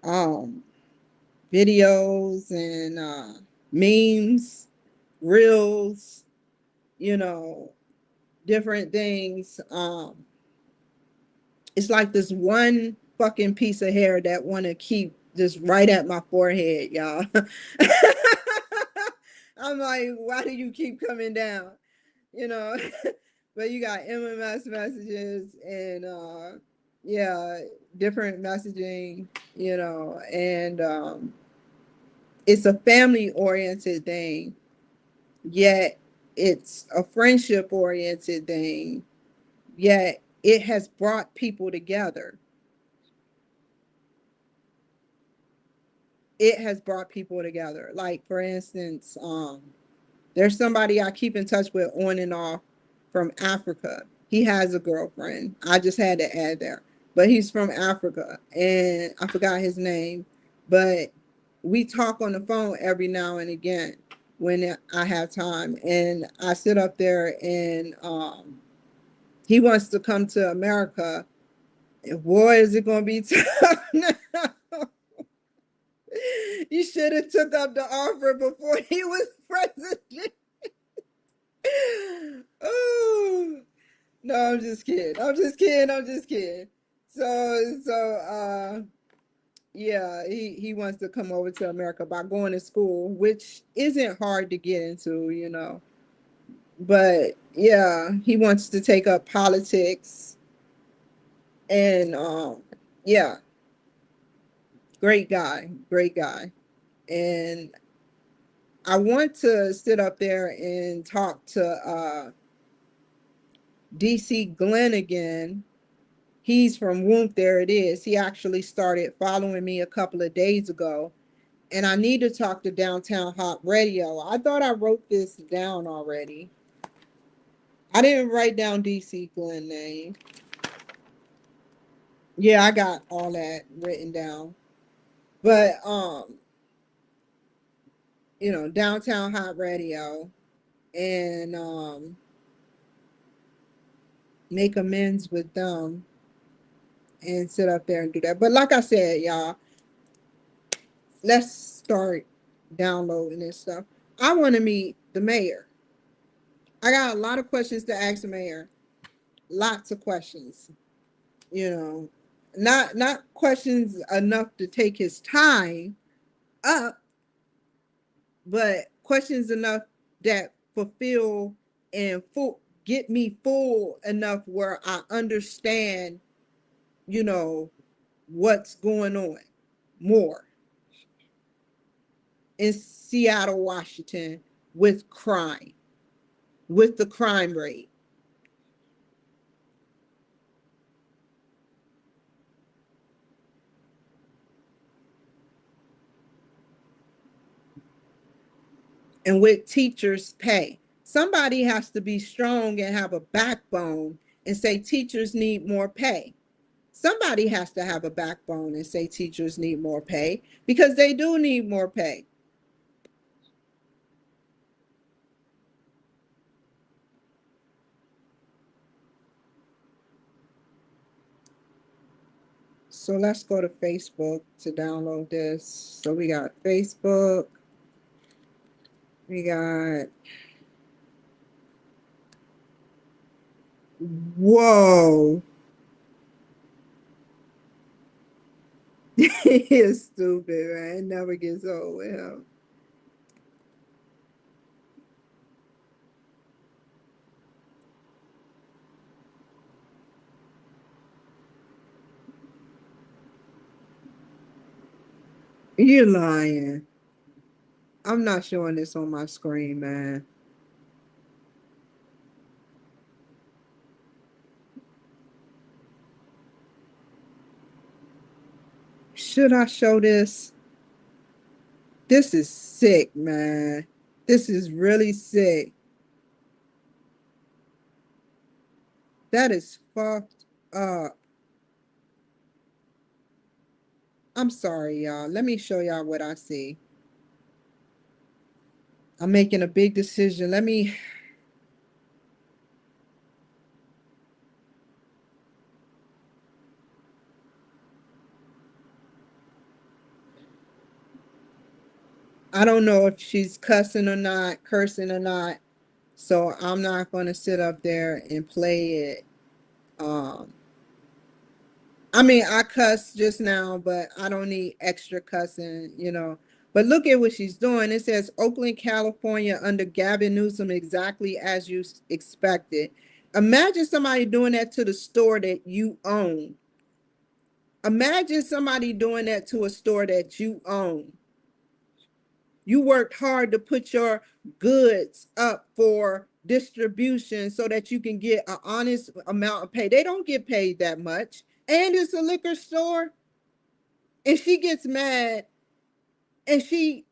Um, Videos and memes, reels, you know, different things. It's like this one fucking piece of hair that want to keep just right at my forehead, y'all. I'm like, why do you keep coming down? You know, but you got MMS messages and yeah, different messaging, and it's a family oriented thing, yet it's a friendship oriented thing, yet it has brought people together. It has brought people together. Like for instance, there's somebody I keep in touch with on and off from Africa. He has a girlfriend. I just had to add there. But he's from Africa and I forgot his name. But we talk on the phone every now and again when I have time. And I sit up there and he wants to come to America. And boy, is it going to be tough now. You should have took up the offer before he was president. Oh no, I'm just kidding. I'm just kidding. I'm just kidding. So yeah, he wants to come over to America by going to school, which isn't hard to get into. But yeah, he wants to take up politics and yeah, great guy, great guy. And I want to sit up there and talk to DC Glenn again. He's from Whoop. There it is. He actually started following me a couple of days ago. And I need to talk to Downtown Hot Radio. I thought I wrote this down already. I didn't write down DC Glen name. Yeah, I got all that written down. But Downtown Hot Radio and make amends with them and sit up there and do that. But like I said, y'all, let's start downloading this stuff. I want to meet the mayor. I got a lot of questions to ask the mayor. Lots of questions. You know, not questions enough to take his time up, but questions enough that fulfill and full get me full enough where I understand, you know, what's going on more in Seattle, Washington with crime, with the crime rate. And with teachers' pay. Somebody has to be strong and have a backbone and say teachers need more pay. Somebody has to have a backbone and say teachers need more pay because they do need more pay. So let's go to Facebook to download this. So we got Facebook. We got, whoa. He is stupid, man. It never gets old with him. You're lying. I'm not showing this on my screen, man. Should I show this? This is sick, man. This is really sick. That is fucked up. I'm sorry, y'all. Let me show y'all what I see. I'm making a big decision. I don't know if she's cussing or not, cursing or not. So I'm not going to sit up there and play it. Um, I mean, I cussed just now, but I don't need extra cussing. But look at what she's doing. It says Oakland, California, under Gavin Newsom, exactly as you expected. Imagine somebody doing that to the store that you own. Imagine somebody doing that to a store that you own. You worked hard to put your goods up for distribution so that you can get an honest amount of pay. They don't get paid that much. And it's a liquor store. And she gets mad and she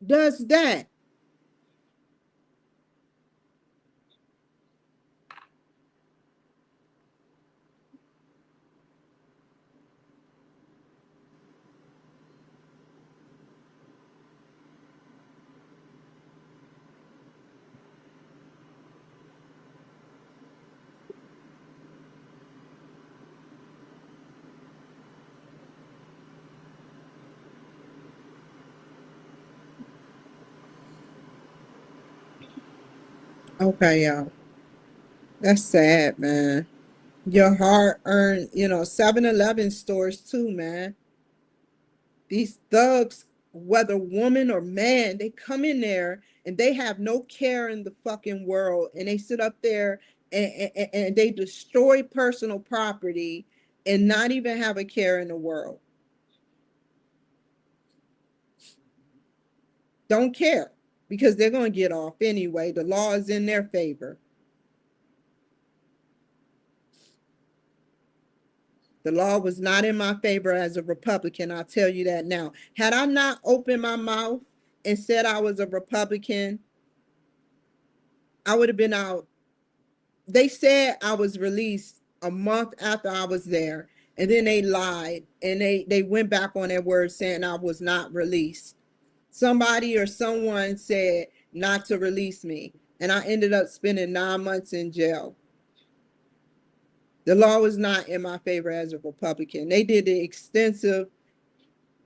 does that. Okay, y'all. That's sad, man. Your hard earned, 7-Eleven stores too, man. These thugs, whether woman or man, they come in there and they have no care in the fucking world. And they sit up there and they destroy personal property and not even have a care in the world. Don't care because they're going to get off anyway. The law is in their favor. The law was not in my favor as a Republican. I'll tell you that now. Had I not opened my mouth and said I was a Republican, I would have been out. They said I was released a month after I was there, and then they lied and they went back on their word saying I was not released. Somebody or someone said not to release me, and I ended up spending 9 months in jail. The law was not in my favor as a Republican. They did the extensive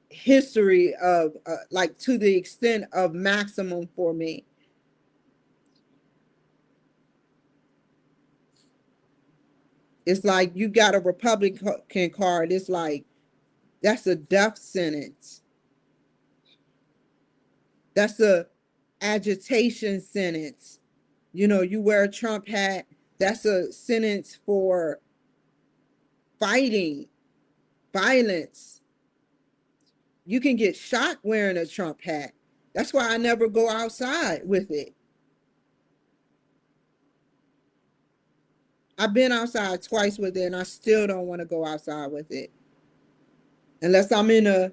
history of like to the extent of maximum for me. It's like you got a Republican card. It's like that's a death sentence. That's a agitation sentence. You know, you wear a Trump hat. That's a sentence for fighting violence. You can get shot wearing a Trump hat. That's why I never go outside with it. I've been outside twice with it, and I still don't want to go outside with it unless I'm in a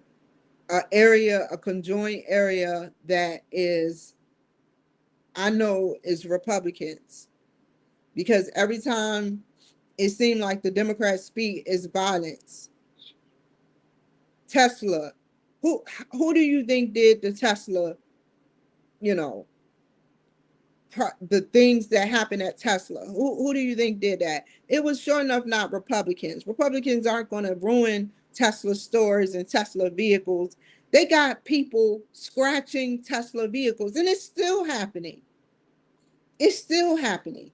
area, a conjoined area that is I know is Republicans, because every time it seemed like the Democrats speak is violence. Tesla, who do you think did the Tesla, you know, the things that happened at Tesla? Who do you think did that? It was sure enough not Republicans. Republicans aren't going to ruin Tesla stores and Tesla vehicles. They got people scratching Tesla vehicles, and it's still happening. It's still happening.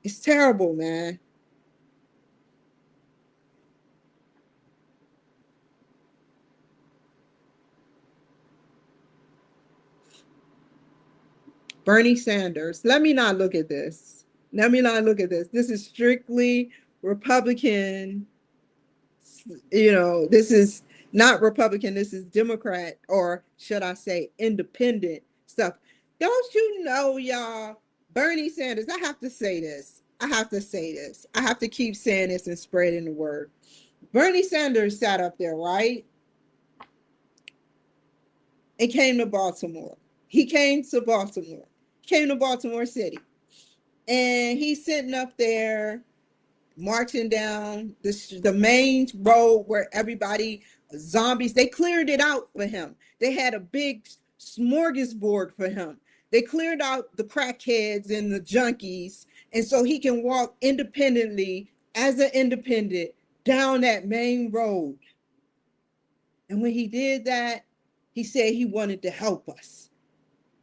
It's terrible, man. Bernie Sanders. Let me not look at this. Let me not look at this. This is strictly Republican. You know, this is not Republican. This is Democrat, or should I say independent stuff. Don't you know, y'all, Bernie Sanders, I have to say this. I have to say this. I have to keep saying this and spreading the word. Bernie Sanders sat up there, right? And came to Baltimore. He came to Baltimore. Came to Baltimore City. And he's sitting up there marching down the main road where everybody, zombies, they cleared it out for him. They had a big smorgasbord for him. They cleared out the crackheads and the junkies, and so he can walk independently as an independent down that main road. And when he did that, he said he wanted to help us.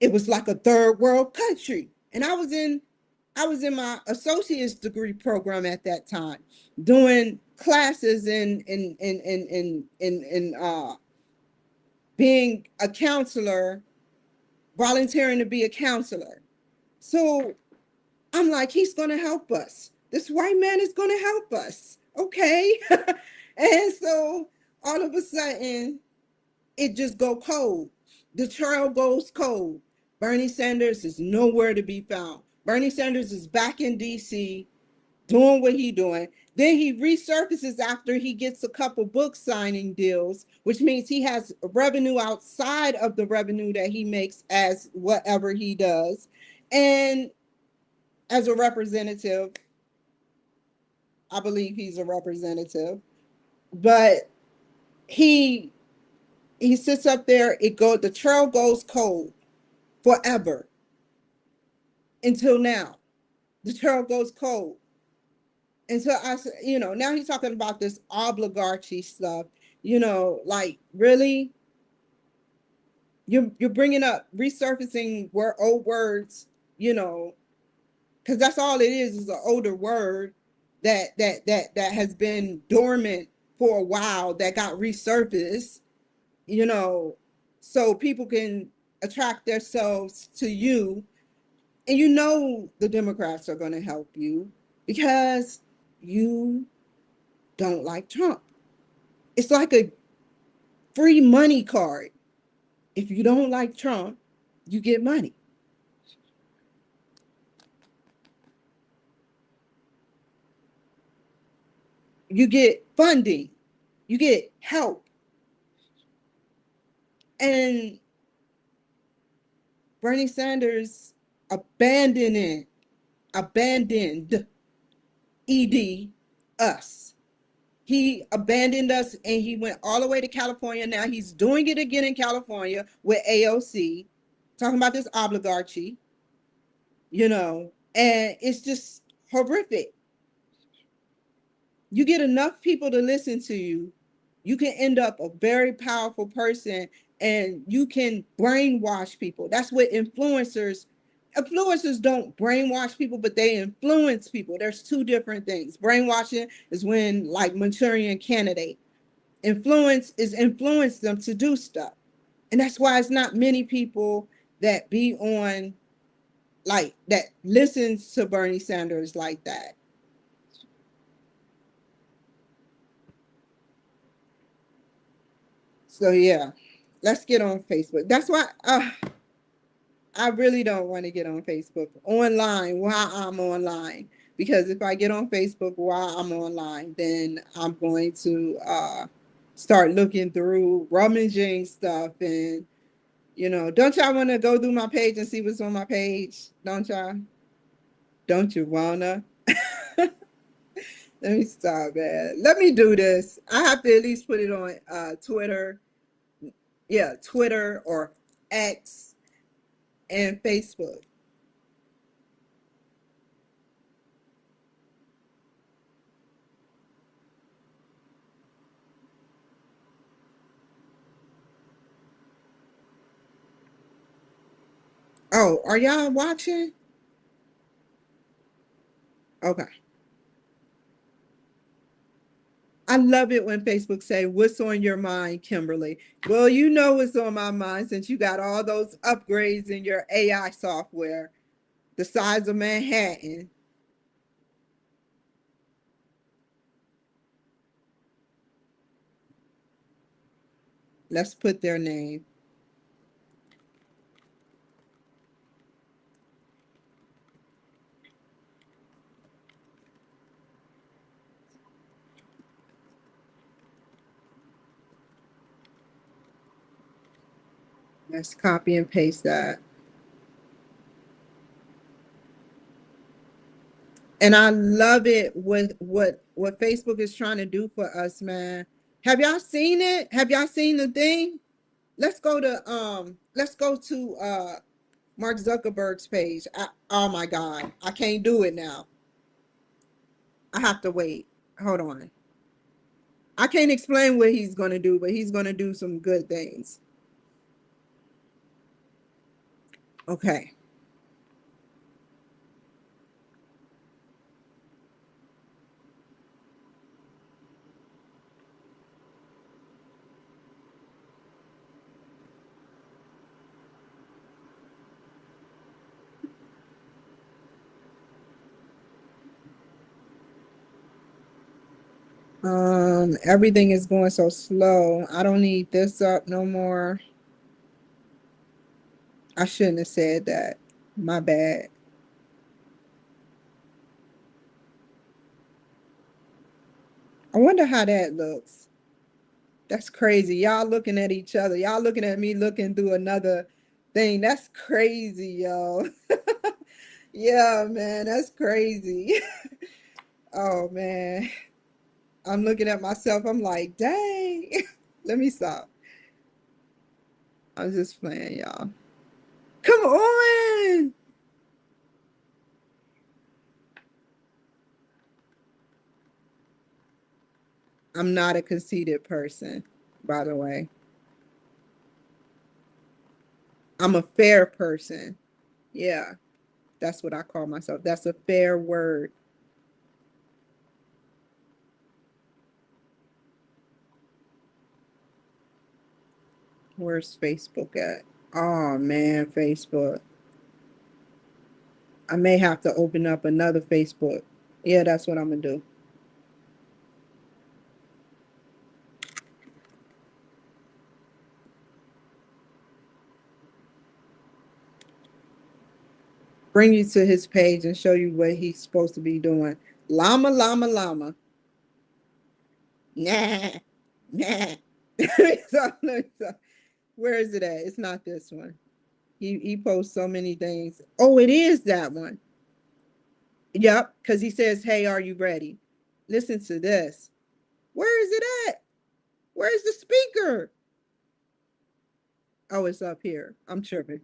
It was like a third world country. And I was in my associate's degree program at that time, doing classes in being a counselor, volunteering to be a counselor. So I'm like, he's going to help us. This white man is going to help us. Okay. And so all of a sudden, it just go cold. The trail goes cold. Bernie Sanders is nowhere to be found. Bernie Sanders is back in DC doing what he's doing. Then he resurfaces after he gets a couple book signing deals, which means he has revenue outside of the revenue that he makes as whatever he does. And as a representative, I believe he's a representative, but he sits up there, the trail goes cold forever until now. The trail goes cold. And so now he's talking about this oligarchy stuff, like really, you're bringing up resurfacing old words, because that's all it is an older word that has been dormant for a while that got resurfaced, so people can attract themselves to you. And the Democrats are going to help you because you don't like Trump. It's like a free money card. If you don't like Trump, you get money. You get funding, you get help. And Bernie Sanders abandoned ed us. He abandoned us and he went all the way to California. Now he's doing it again in California with AOC, talking about this oligarchy, and it's just horrific. You get enough people to listen to you, you can end up a very powerful person, and you can brainwash people. That's what influencers don't brainwash people, but they influence people. There's two different things. Brainwashing is when, like Manchurian Candidate, influence them to do stuff. And that's why it's not many people that be on, like, that listens to Bernie Sanders like that. So yeah, let's get on Facebook. That's why I really don't want to get on Facebook online while I'm online, because if I get on Facebook while I'm online, then I'm going to start looking through rummaging stuff, and don't y'all want to go through my page and see what's on my page? Don't y'all? Don't you wanna? Let me stop, man. Let me do this. I have to at least put it on Twitter. Yeah, Twitter or X and Facebook. Oh, are y'all watching? Okay. I love it when Facebook say, "What's on your mind, Kimberly?" Well, you know what's on my mind since you got all those upgrades in your AI software, the size of Manhattan. Let's put their name. Let's copy and paste that. And I love it with what Facebook is trying to do for us, man. Have y'all seen it? Have y'all seen the thing? Let's go to Mark Zuckerberg's page. Oh my God, I can't do it now. I have to wait. Hold on. I can't explain what he's going to do, but he's going to do some good things. Okay. Everything is going so slow. I don't need this up no more. I shouldn't have said that. My bad. I wonder how that looks. That's crazy. Y'all looking at each other. Y'all looking at me looking through another thing. That's crazy, yo. Yeah, man, that's crazy. Oh man. I'm looking at myself. I'm like, dang. Let me stop. I'm just playing, y'all. Come on. I'm not a conceited person, by the way. I'm a fair person. Yeah, that's what I call myself. That's a fair word. Where's Facebook at? Oh man, Facebook. I may have to open up another Facebook. Yeah, that's what I'm gonna do. Bring you to his page and show you what he's supposed to be doing. Llama, llama, llama. Nah, nah. So, where is it at? It's not this one. He posts so many things. Oh, it is that one. Yep, because he says, "Hey, are you ready?" Listen to this. Where is it at? Where's the speaker? Oh, it's up here. I'm tripping.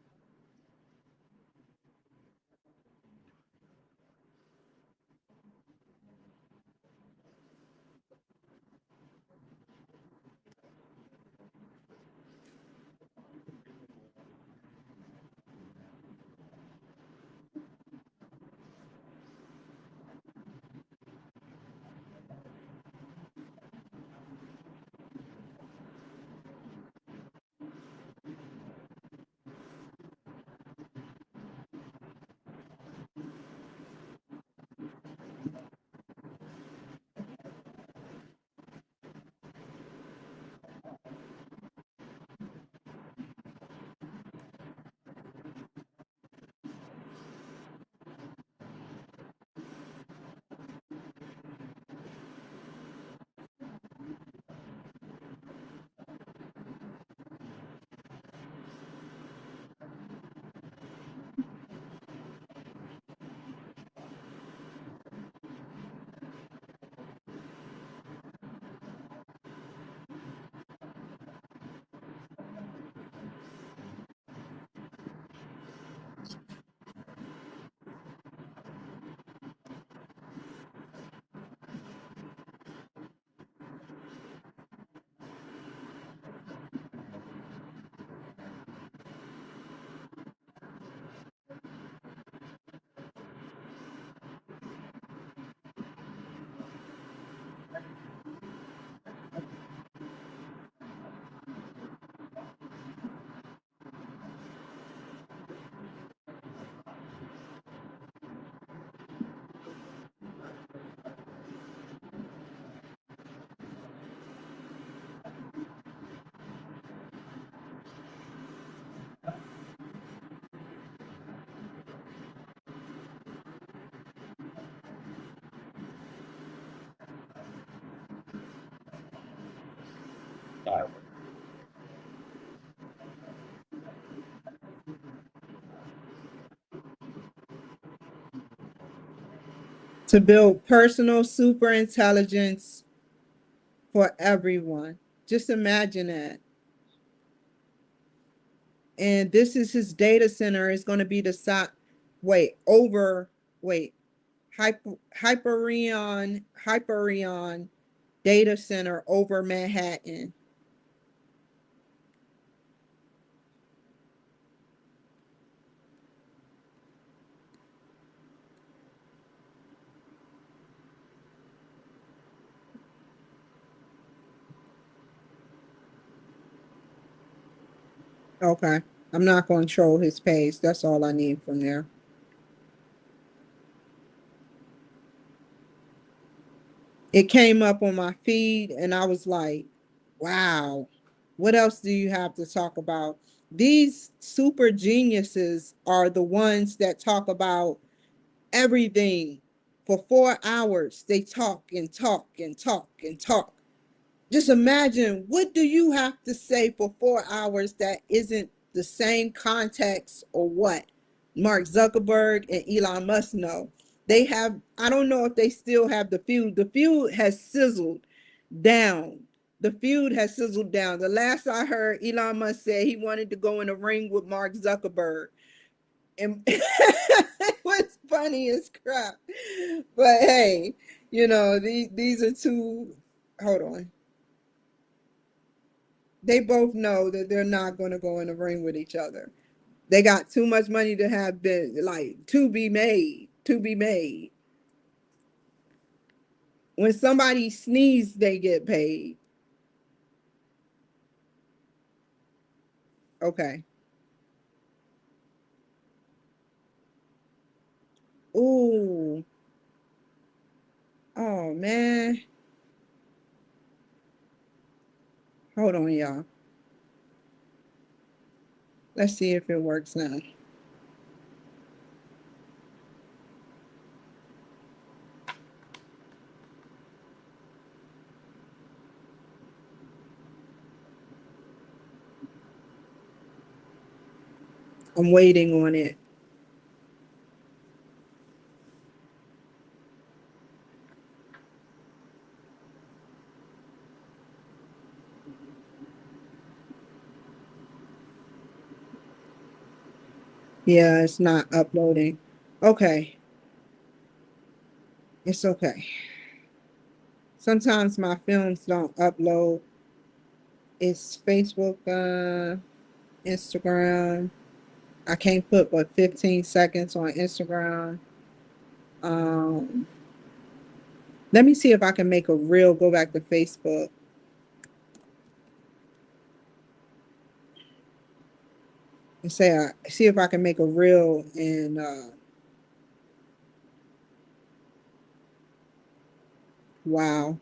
To build personal super intelligence for everyone. Just imagine that. And this is his data center. Is going to be the site. Wait, over. Wait, Hyperion data center over Manhattan. Okay. I'm not going to troll his page. That's all I need from there. It came up on my feed and I was like, wow, what else do you have to talk about? These super geniuses are the ones that talk about everything for 4 hours. They talk and talk and talk and talk. Just imagine, what do you have to say for 4 hours that isn't the same context, or what? Mark Zuckerberg and Elon Musk know. They have, I don't know if they still have the feud. The feud has sizzled down. The feud has sizzled down. The last I heard, Elon Musk said he wanted to go in a ring with Mark Zuckerberg. And it was funny as crap. But hey, these are two. Hold on. They both know that they're not going to go in the ring with each other. They got too much money to have been like to be made, to be made. When somebody sneezes, they get paid. Okay. Ooh. Oh man. Hold on, y'all. Let's see if it works now. I'm waiting on it. Yeah, it's not uploading. Okay, it's okay. Sometimes my films don't upload. It's Facebook, Instagram. I can't put but 15 seconds on Instagram. Um, Let me see if I can make a reel, go back to Facebook and see if I can make a reel and wow.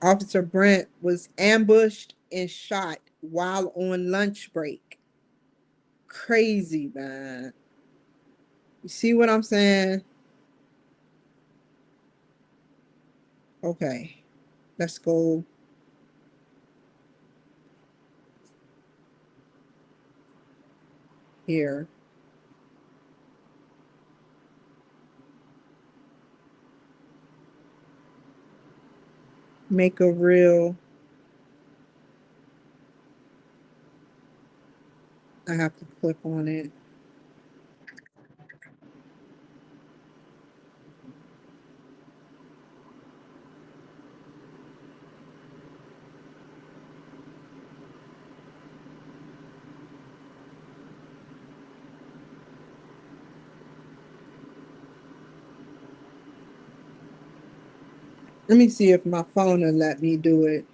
Officer Brent was ambushed and shot while on lunch break. Crazy, man. You see what I'm saying? Okay, let's go here. Make a reel. I have to click on it. Let me see if my phone will let me do it.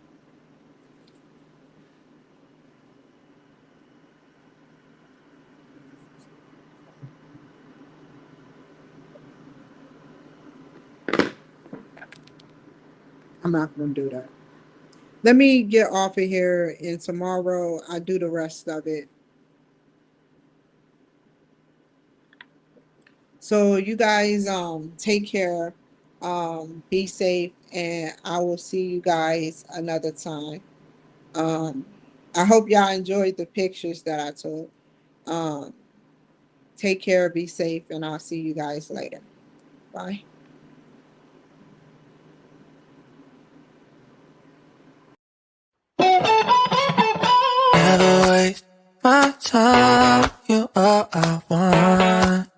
I'm not gonna do that. Let me get off of here and tomorrow I do the rest of it. So you guys take care, be safe, and I will see you guys another time. Um I hope y'all enjoyed the pictures that I took. Um Take care, be safe, and I'll see you guys later. Bye. Never waste my time, you all I want.